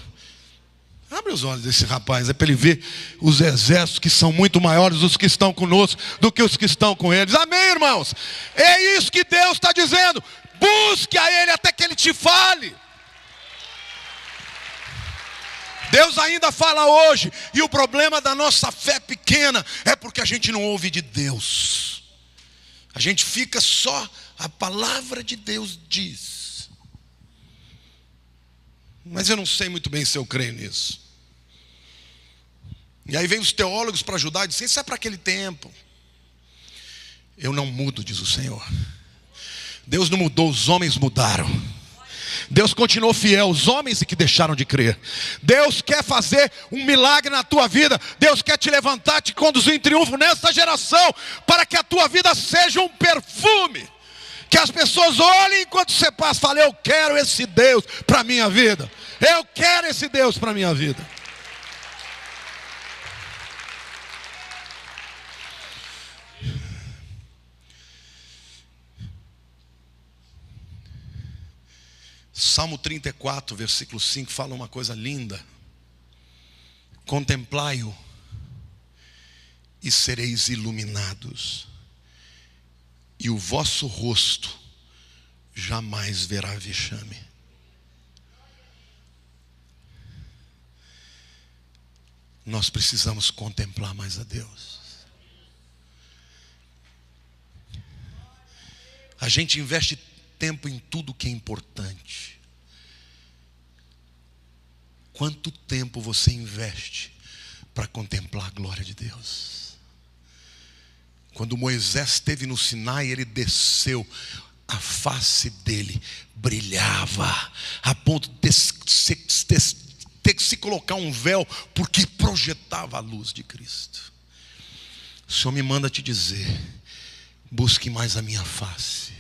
abre os olhos desse rapaz, é para ele ver os exércitos que são muito maiores, os que estão conosco, do que os que estão com eles. Amém, irmãos? É isso que Deus está dizendo. Busque a Ele até que Ele te fale. Deus ainda fala hoje, e o problema da nossa fé pequena é porque a gente não ouve de Deus. A gente fica só, a palavra de Deus diz. Mas eu não sei muito bem se eu creio nisso. E aí vem os teólogos para ajudar e dizem, isso é para aquele tempo. Eu não mudo, diz o Senhor. Deus não mudou, os homens mudaram. Deus continuou fiel aos homens e que deixaram de crer. Deus quer fazer um milagre na tua vida. Deus quer te levantar, te conduzir em triunfo nessa geração, para que a tua vida seja um perfume, que as pessoas olhem enquanto você passa e falem: eu quero esse Deus para a minha vida. Eu quero esse Deus para a minha vida. Salmo 34, versículo 5, fala uma coisa linda: contemplai-o e sereis iluminados, e o vosso rosto jamais verá vexame. Nós precisamos contemplar mais a Deus. A gente investe tempo em tudo que é importante. Quanto tempo você investe para contemplar a glória de Deus? Quando Moisés esteve no Sinai, ele desceu, a face dele brilhava, a ponto de ter que se colocar um véu, porque projetava a luz de Cristo. O Senhor me manda te dizer: busque mais a minha face,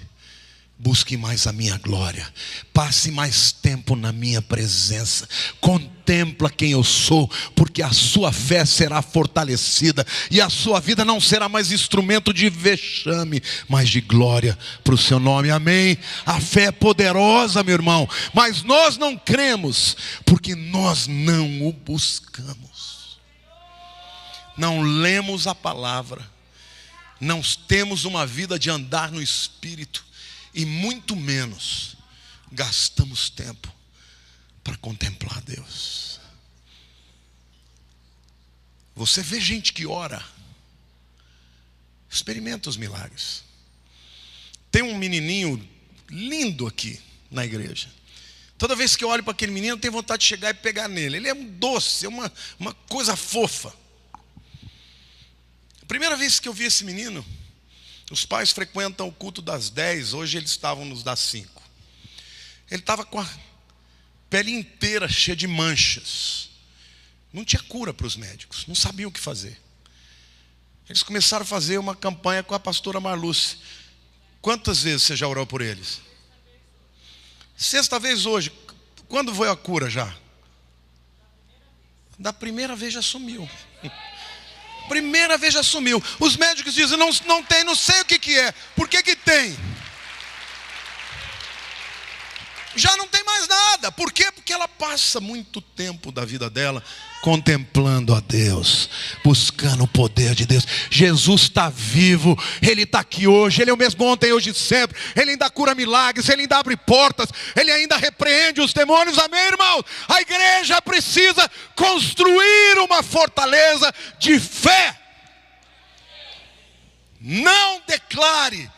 busque mais a minha glória, passe mais tempo na minha presença, contempla quem eu sou, porque a sua fé será fortalecida, e a sua vida não será mais instrumento de vexame, mas de glória para o seu nome, amém? A fé é poderosa, meu irmão, mas nós não cremos, porque nós não o buscamos, não lemos a palavra, não temos uma vida de andar no Espírito, e muito menos gastamos tempo para contemplar Deus. Você vê gente que ora, experimenta os milagres. Tem um menininho lindo aqui na igreja. Toda vez que eu olho para aquele menino, eu tenho vontade de chegar e pegar nele. Ele é um doce, é uma coisa fofa. A primeira vez que eu vi esse menino, os pais frequentam o culto das 10, hoje eles estavam nos das 5. Ele estava com a pele inteira cheia de manchas. Não tinha cura para os médicos, não sabiam o que fazer. Eles começaram a fazer uma campanha com a pastora Marluce. Quantas vezes você já orou por eles? Sexta vez hoje. Quando foi a cura já? Da primeira vez já sumiu. Primeira vez já sumiu. Os médicos dizem: não tem, não sei o que é. Por que tem? Já não tem mais nada. Por quê? Porque ela passa muito tempo da vida dela contemplando a Deus, buscando o poder de Deus. Jesus está vivo, Ele está aqui hoje, Ele é o mesmo ontem, hoje e sempre. Ele ainda cura milagres, Ele ainda abre portas, Ele ainda repreende os demônios, amém, irmãos? A igreja precisa construir uma fortaleza de fé. Não declare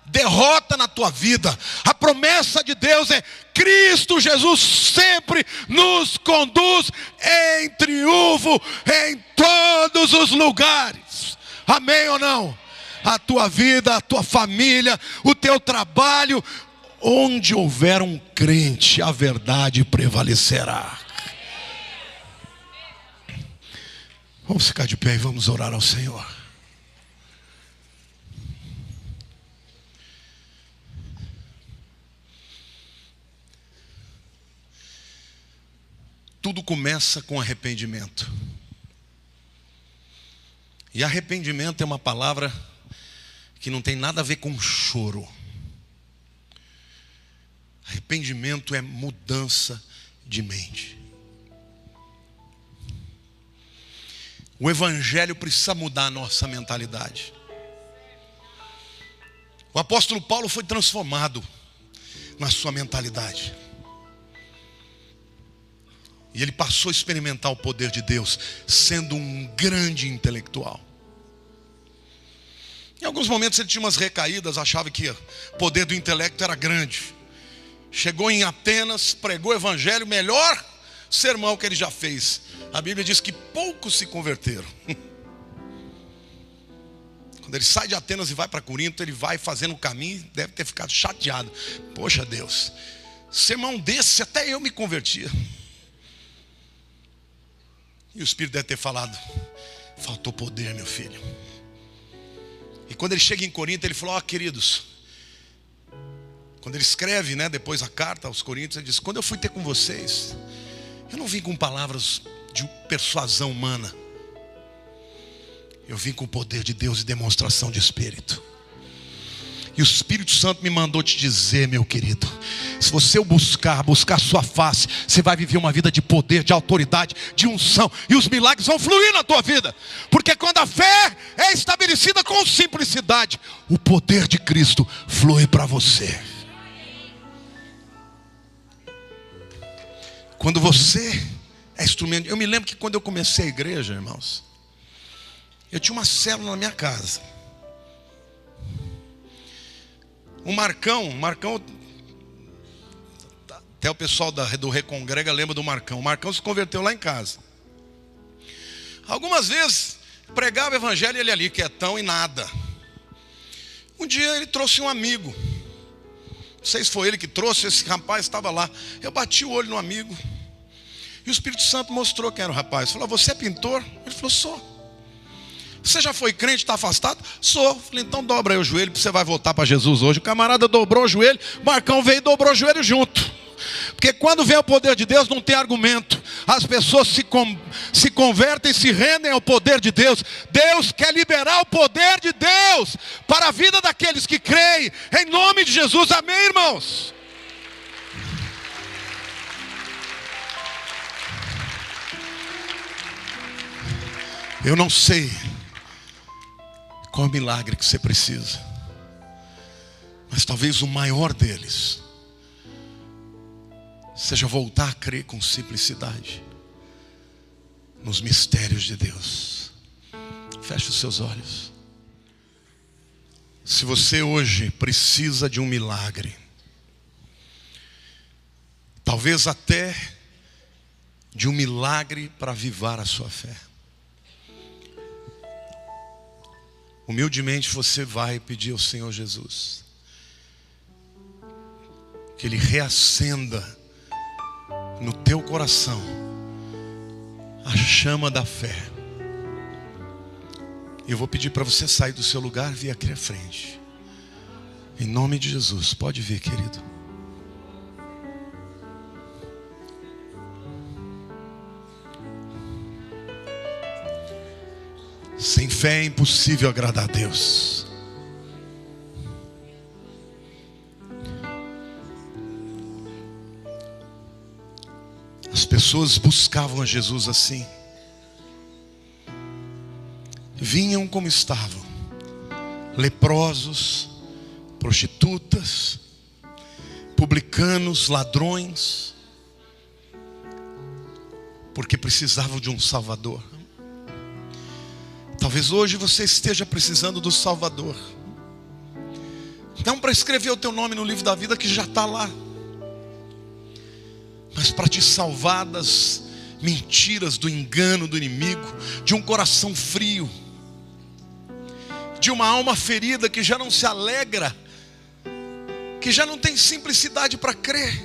derrota na tua vida. A promessa de Deus é: Cristo Jesus sempre nos conduz em triunfo em todos os lugares. Amém ou não? A tua vida, a tua família, o teu trabalho, onde houver um crente, a verdade prevalecerá. Vamos ficar de pé e vamos orar ao Senhor. Tudo começa com arrependimento. E arrependimento é uma palavra que não tem nada a ver com choro. Arrependimento é mudança de mente. O Evangelho precisa mudar a nossa mentalidade. O apóstolo Paulo foi transformado na sua mentalidade. E ele passou a experimentar o poder de Deus, sendo um grande intelectual. Em alguns momentos ele tinha umas recaídas, achava que o poder do intelecto era grande. Chegou em Atenas, pregou o evangelho, melhor sermão que ele já fez. A Bíblia diz que poucos se converteram. Quando ele sai de Atenas e vai para Corinto, ele vai fazendo o caminho, deve ter ficado chateado. Poxa Deus, sermão desse, até eu me convertia. E o Espírito deve ter falado: faltou poder, meu filho. E quando ele chega em Corinto, ele falou: queridos, quando ele escreve, depois a carta aos Coríntios, ele diz: quando eu fui ter com vocês, eu não vim com palavras de persuasão humana, eu vim com o poder de Deus e demonstração de Espírito. E o Espírito Santo me mandou te dizer, meu querido, se você o buscar sua face, você vai viver uma vida de poder, de autoridade, de unção, e os milagres vão fluir na tua vida. Porque quando a fé é estabelecida com simplicidade, o poder de Cristo flui para você. Quando você é instrumento. Eu me lembro que quando eu comecei a igreja, irmãos, eu tinha uma célula na minha casa. O Marcão, até o pessoal do Recongrega lembra do Marcão. O Marcão se converteu lá em casa. Algumas vezes pregava o evangelho e ele ali quietão e nada. Um dia ele trouxe um amigo. Não sei se foi ele que trouxe, esse rapaz estava lá. Eu bati o olho no amigo. E o Espírito Santo mostrou quem era o rapaz. Falou: você é pintor? Ele falou: sou. Você já foi crente, está afastado? Sou. Falei: então dobra aí o joelho, porque você vai voltar para Jesus hoje. O camarada dobrou o joelho, Marcão veio e dobrou o joelho junto. Porque quando vem o poder de Deus, não tem argumento. As pessoas se convertem, se rendem ao poder de Deus. Deus quer liberar o poder de Deus para a vida daqueles que creem, em nome de Jesus. Amém, irmãos? Eu não sei qual é o milagre que você precisa, mas talvez o maior deles seja voltar a crer com simplicidade nos mistérios de Deus. Feche os seus olhos. Se você hoje precisa de um milagre, talvez até de um milagre para avivar a sua fé, humildemente você vai pedir ao Senhor Jesus que Ele reacenda no teu coração a chama da fé. Eu vou pedir para você sair do seu lugar e vir aqui à frente, em nome de Jesus. Pode vir, querido. Sem fé é impossível agradar a Deus. As pessoas buscavam a Jesus assim. Vinham como estavam: leprosos, prostitutas, publicanos, ladrões, porque precisavam de um Salvador. Talvez hoje você esteja precisando do Salvador, não para escrever o teu nome no livro da vida, que já está lá, mas para te salvar das mentiras, do engano do inimigo, de um coração frio, de uma alma ferida que já não se alegra, que já não tem simplicidade para crer,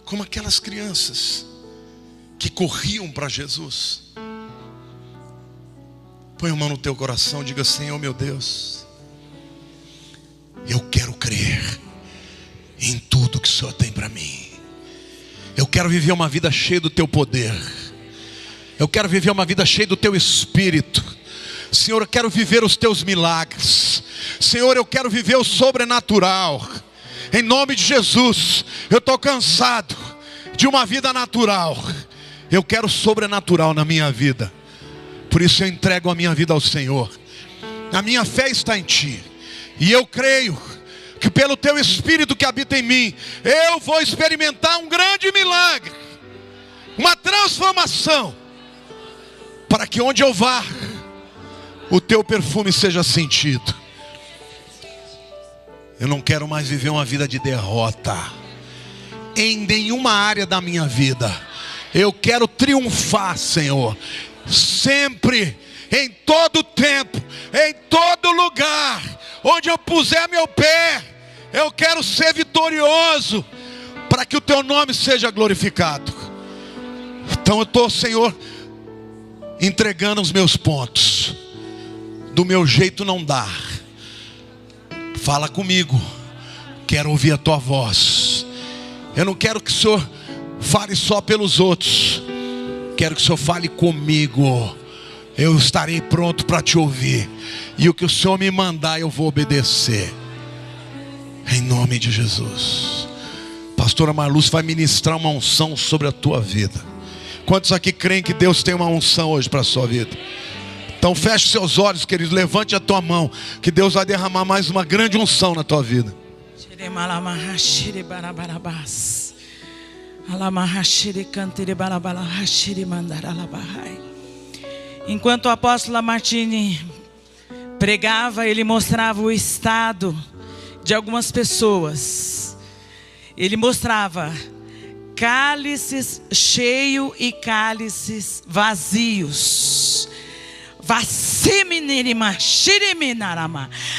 como aquelas crianças que corriam para Jesus. Põe a mão no teu coração e diga: Senhor meu Deus, eu quero crer em tudo que o Senhor tem para mim. Eu quero viver uma vida cheia do teu poder. Eu quero viver uma vida cheia do teu Espírito. Senhor, eu quero viver os teus milagres. Senhor, eu quero viver o sobrenatural. Em nome de Jesus. Eu estou cansado de uma vida natural. Eu quero sobrenatural na minha vida. Por isso eu entrego a minha vida ao Senhor. A minha fé está em Ti. E eu creio que pelo Teu Espírito que habita em mim, eu vou experimentar um grande milagre, uma transformação, para que onde eu vá, o Teu perfume seja sentido. Eu não quero mais viver uma vida de derrota em nenhuma área da minha vida. Eu quero triunfar, Senhor, sempre, em todo tempo, em todo lugar onde eu puser meu pé. Eu quero ser vitorioso, para que o teu nome seja glorificado. Então eu estou, Senhor, entregando os meus pontos. Do meu jeito não dá. Fala comigo. Quero ouvir a tua voz. Eu não quero que o Senhor fale só pelos outros. Quero que o Senhor fale comigo. Eu estarei pronto para te ouvir. E o que o Senhor me mandar, eu vou obedecer. Em nome de Jesus. Pastora Marlúcia vai ministrar uma unção sobre a tua vida. Quantos aqui creem que Deus tem uma unção hoje para a sua vida? Então feche seus olhos, queridos. Levante a tua mão, que Deus vai derramar mais uma grande unção na tua vida. Enquanto o apóstolo Lamartine pregava, ele mostrava o estado de algumas pessoas. Ele mostrava cálices cheios e cálices vazios.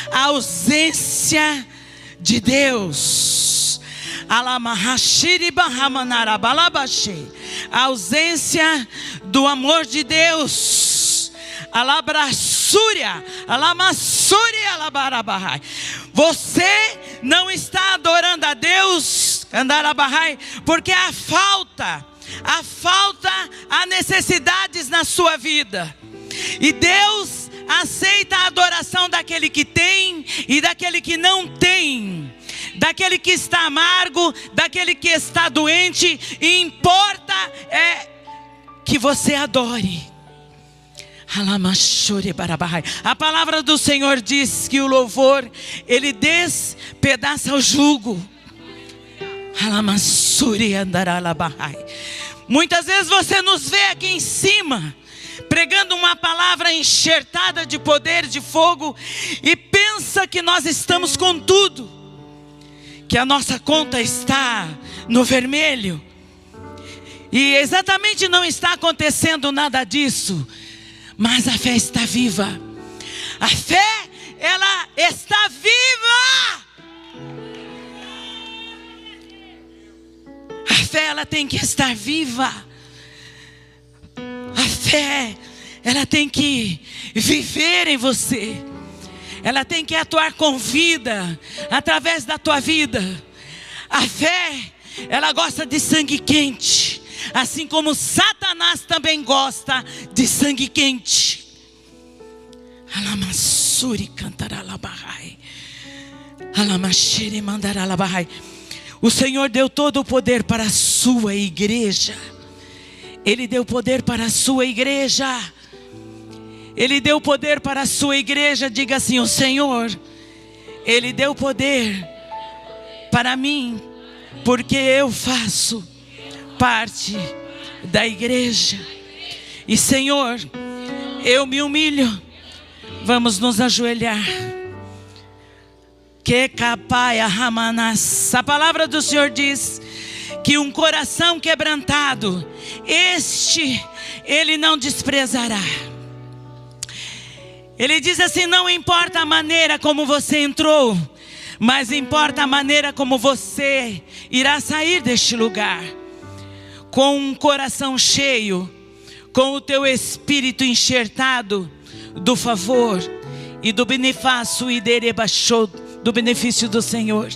A ausência de Deus. A ausência do amor de Deus. Você não está adorando a Deus, porque há necessidades na sua vida. E Deus aceita a adoração daquele que tem e daquele que não tem, daquele que está amargo, daquele que está doente. E importa é que você adore. A palavra do Senhor diz que o louvor, ele despedaça o jugo. Muitas vezes você nos vê aqui em cima pregando uma palavra enxertada de poder, de fogo, e pensa que nós estamos com tudo, que a nossa conta está no vermelho. E exatamente não está acontecendo nada disso. Mas a fé está viva. A fé, ela está viva. A fé, ela tem que estar viva. A fé, ela tem que viver em você. Ela tem que atuar com vida, através da tua vida. A fé, ela gosta de sangue quente. Assim como Satanás também gosta de sangue quente. O Senhor deu todo o poder para a sua igreja. Ele deu poder para a sua igreja. Ele deu poder para a sua igreja. Diga assim: o Senhor, Ele deu poder para mim, porque eu faço parte da igreja. E Senhor, eu me humilho. Vamos nos ajoelhar. Que capaia ramanas. A palavra do Senhor diz que um coração quebrantado, este Ele não desprezará. Ele diz assim: não importa a maneira como você entrou, mas importa a maneira como você irá sair deste lugar. Com um coração cheio, com o teu espírito enxertado do favor e do benefício do benefício do Senhor.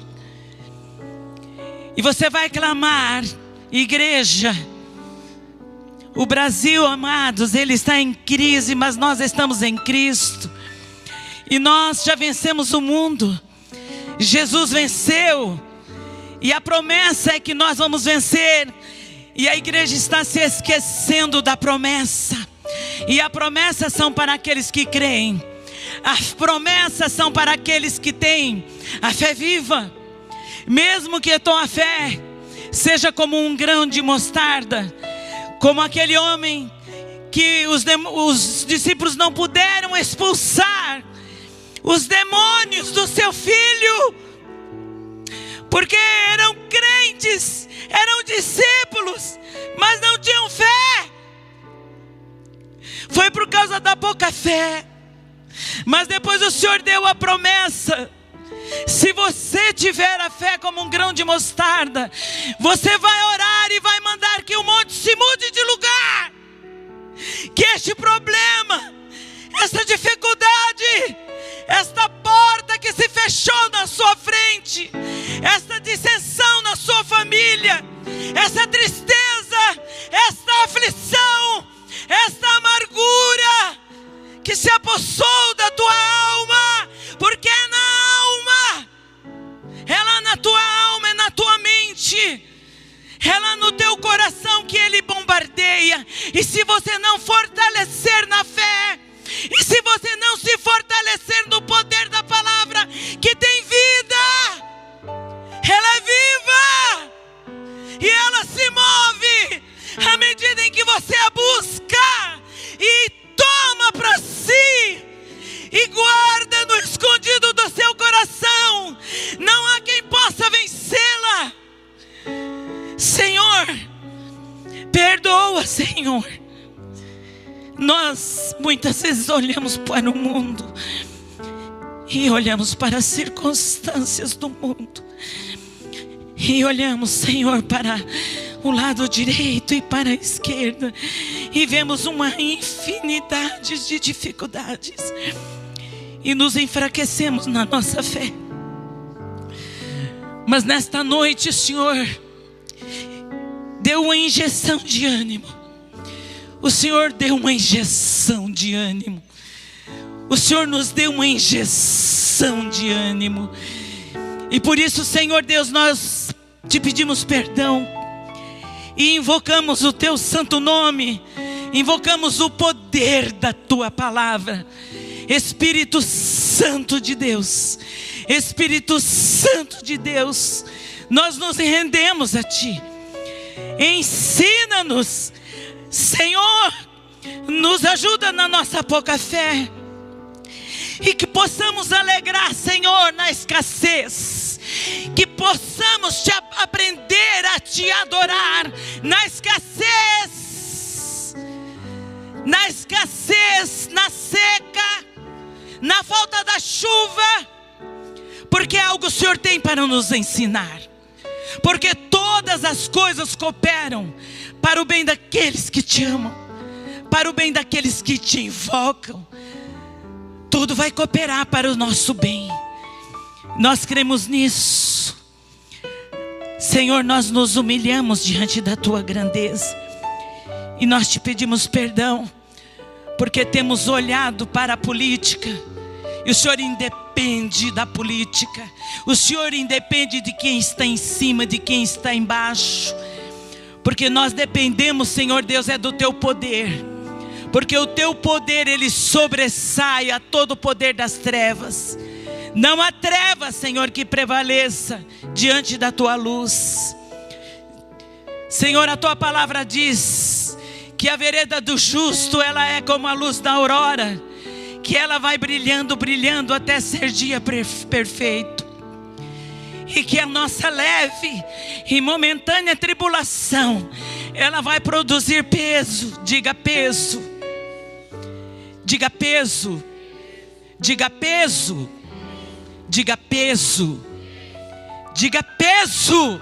E você vai clamar: igreja, o Brasil, amados, ele está em crise, mas nós estamos em Cristo. E nós já vencemos o mundo. Jesus venceu. E a promessa é que nós vamos vencer. E a igreja está se esquecendo da promessa. E a promessa são para aqueles que creem. As promessas são para aqueles que têm a fé viva. Mesmo que a tua fé seja como um grão de mostarda, como aquele homem que os discípulos não puderam expulsar os demônios do seu filho, porque eram crentes, eram discípulos, mas não tinham fé. Foi por causa da pouca fé. Mas depois o Senhor deu a promessa Se você tiver a fé como um grão de mostarda, você vai orar e vai mandar que o monte se mude de lugar. Que este problema, esta dificuldade, esta porta que se fechou na sua frente, esta dissensão na sua família, essa tristeza, esta aflição, esta amargura que se apossou da tua alma, porque é na alma, é lá na tua alma, é na tua mente, é lá no teu coração que ele bombardeia. E se você não fortalecer na fé, e se você não se fortalecer no poder da palavra que tem vida, ela é viva e ela se move à medida em que você a busca e toma para si e guarda no escondido do seu coração. Não há quem possa vencê-la. Senhor, perdoa, Senhor. Nós muitas vezes olhamos para o mundo e olhamos para as circunstâncias do mundo e olhamos, Senhor, para o lado direito e para a esquerda e vemos uma infinidade de dificuldades e nos enfraquecemos na nossa fé. Mas nesta noite, Senhor, deu uma injeção de ânimo. O Senhor deu uma injeção de ânimo. O Senhor nos deu uma injeção de ânimo. E por isso, Senhor Deus, nós te pedimos perdão e invocamos o teu santo nome, invocamos o poder da tua palavra. Espírito Santo de Deus, Espírito Santo de Deus, nós nos rendemos a ti. Ensina-nos, Senhor, nos ajuda na nossa pouca fé e que possamos alegrar, Senhor, na escassez, que possamos aprender a te adorar na escassez, na seca, na falta da chuva, porque é algo o Senhor tem para nos ensinar, porque todas as coisas cooperam para o bem daqueles que te amam, para o bem daqueles que te invocam. Tudo vai cooperar para o nosso bem. Nós cremos nisso. Senhor, nós nos humilhamos diante da tua grandeza e nós te pedimos perdão, porque temos olhado para a política e o Senhor independe da política. O Senhor independe de quem está em cima, de quem está embaixo, porque nós dependemos, Senhor Deus, é do teu poder, porque o teu poder, ele sobressai a todo o poder das trevas. Não há treva, Senhor, que prevaleça diante da tua luz. Senhor, a tua palavra diz que a vereda do justo, ela é como a luz da aurora, que ela vai brilhando, brilhando até ser dia perfeito. E que a nossa leve e momentânea tribulação, ela vai produzir peso. Diga peso. Diga peso. Diga peso. Diga peso. Diga peso.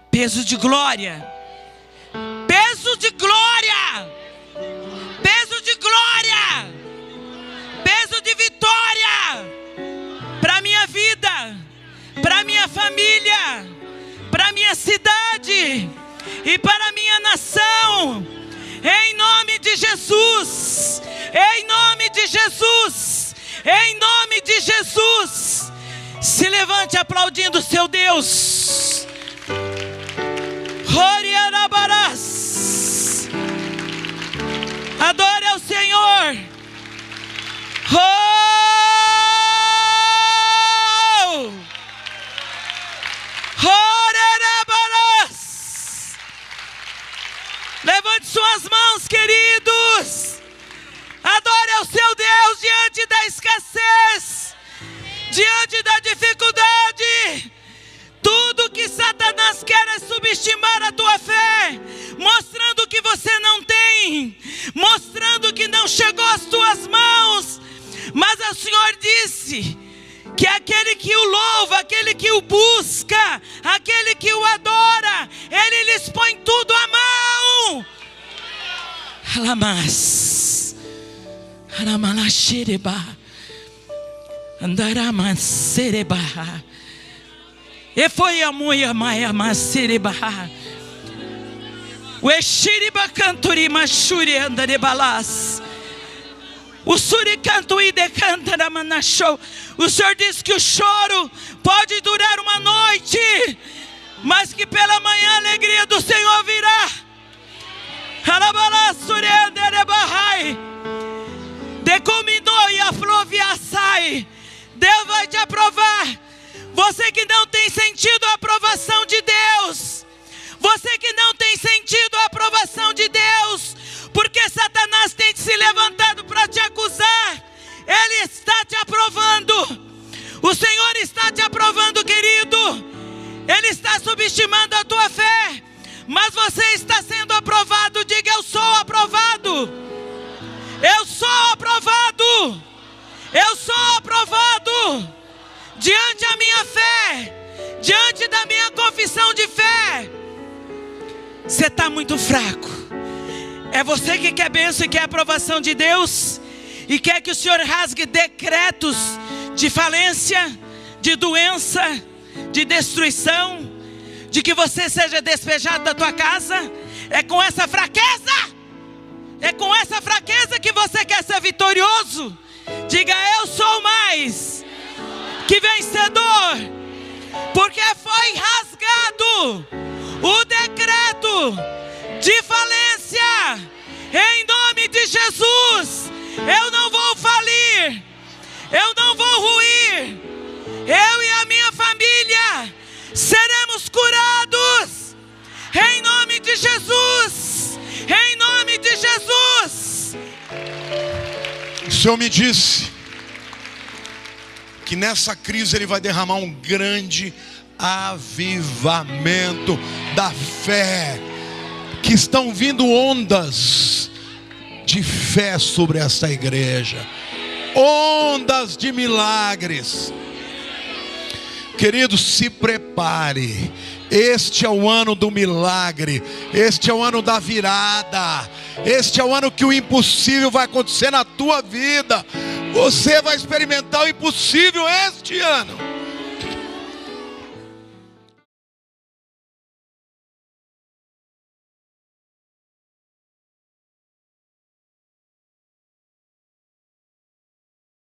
Peso de glória. Peso de glória. Peso de glória. Peso de vitória. Para a minha vida, para a minha família, para a minha cidade e para a minha nação. Em nome de Jesus. Em nome de Jesus. Em nome de Jesus. Se levante aplaudindo o seu Deus. Adore ao Senhor. Levante suas mãos, queridos. Adore ao seu Deus diante da escassez, diante da dificuldade. Tudo que Satanás quer é subestimar a tua fé, mostrando que você não tem, mostrando que não chegou às tuas mãos. Mas o Senhor disse que aquele que o louva, aquele que o busca, aquele que o adora, Ele lhes põe tudo à mão. Alamas, Aramalashireba, Andaramansereba, e foi a moia maia masereba, o Exiriba canturima shuri andarebalas. O suricanto e decanta da manachou. O Senhor diz que o choro pode durar uma noite, mas que pela manhã a alegria do Senhor virá. Decominou e a floviaçai. Deus vai te aprovar. Você que não tem sentido a aprovação de Deus, você que não tem sentido a aprovação de Deus, porque Satanás tem se levantado para te acusar, ele está te aprovando. O Senhor está te aprovando, querido. Ele está subestimando a tua fé, mas você está sendo aprovado. Diga: eu sou aprovado. Eu sou aprovado. Eu sou aprovado. Diante da minha fé, diante da minha confissão de fé. Você está muito fraco. É você que quer bênção e quer aprovação de Deus, e quer que o Senhor rasgue decretos de falência, de doença, de destruição, de que você seja despejado da tua casa. É com essa fraqueza, é com essa fraqueza que você quer ser vitorioso. Diga: eu sou mais que vencedor, porque foi rasgado o decreto de falência, em nome de Jesus. Eu não vou falir, eu não vou ruir. Eu e a minha família seremos curados, em nome de Jesus, em nome de Jesus. O Senhor me disse que nessa crise Ele vai derramar um grande avivamento da fé, que estão vindo ondas de fé sobre essa igreja, ondas de milagres. Querido, se prepare. Este é o ano do milagre. Este é o ano da virada. Este é o ano que o impossível vai acontecer na tua vida. Você vai experimentar o impossível este ano.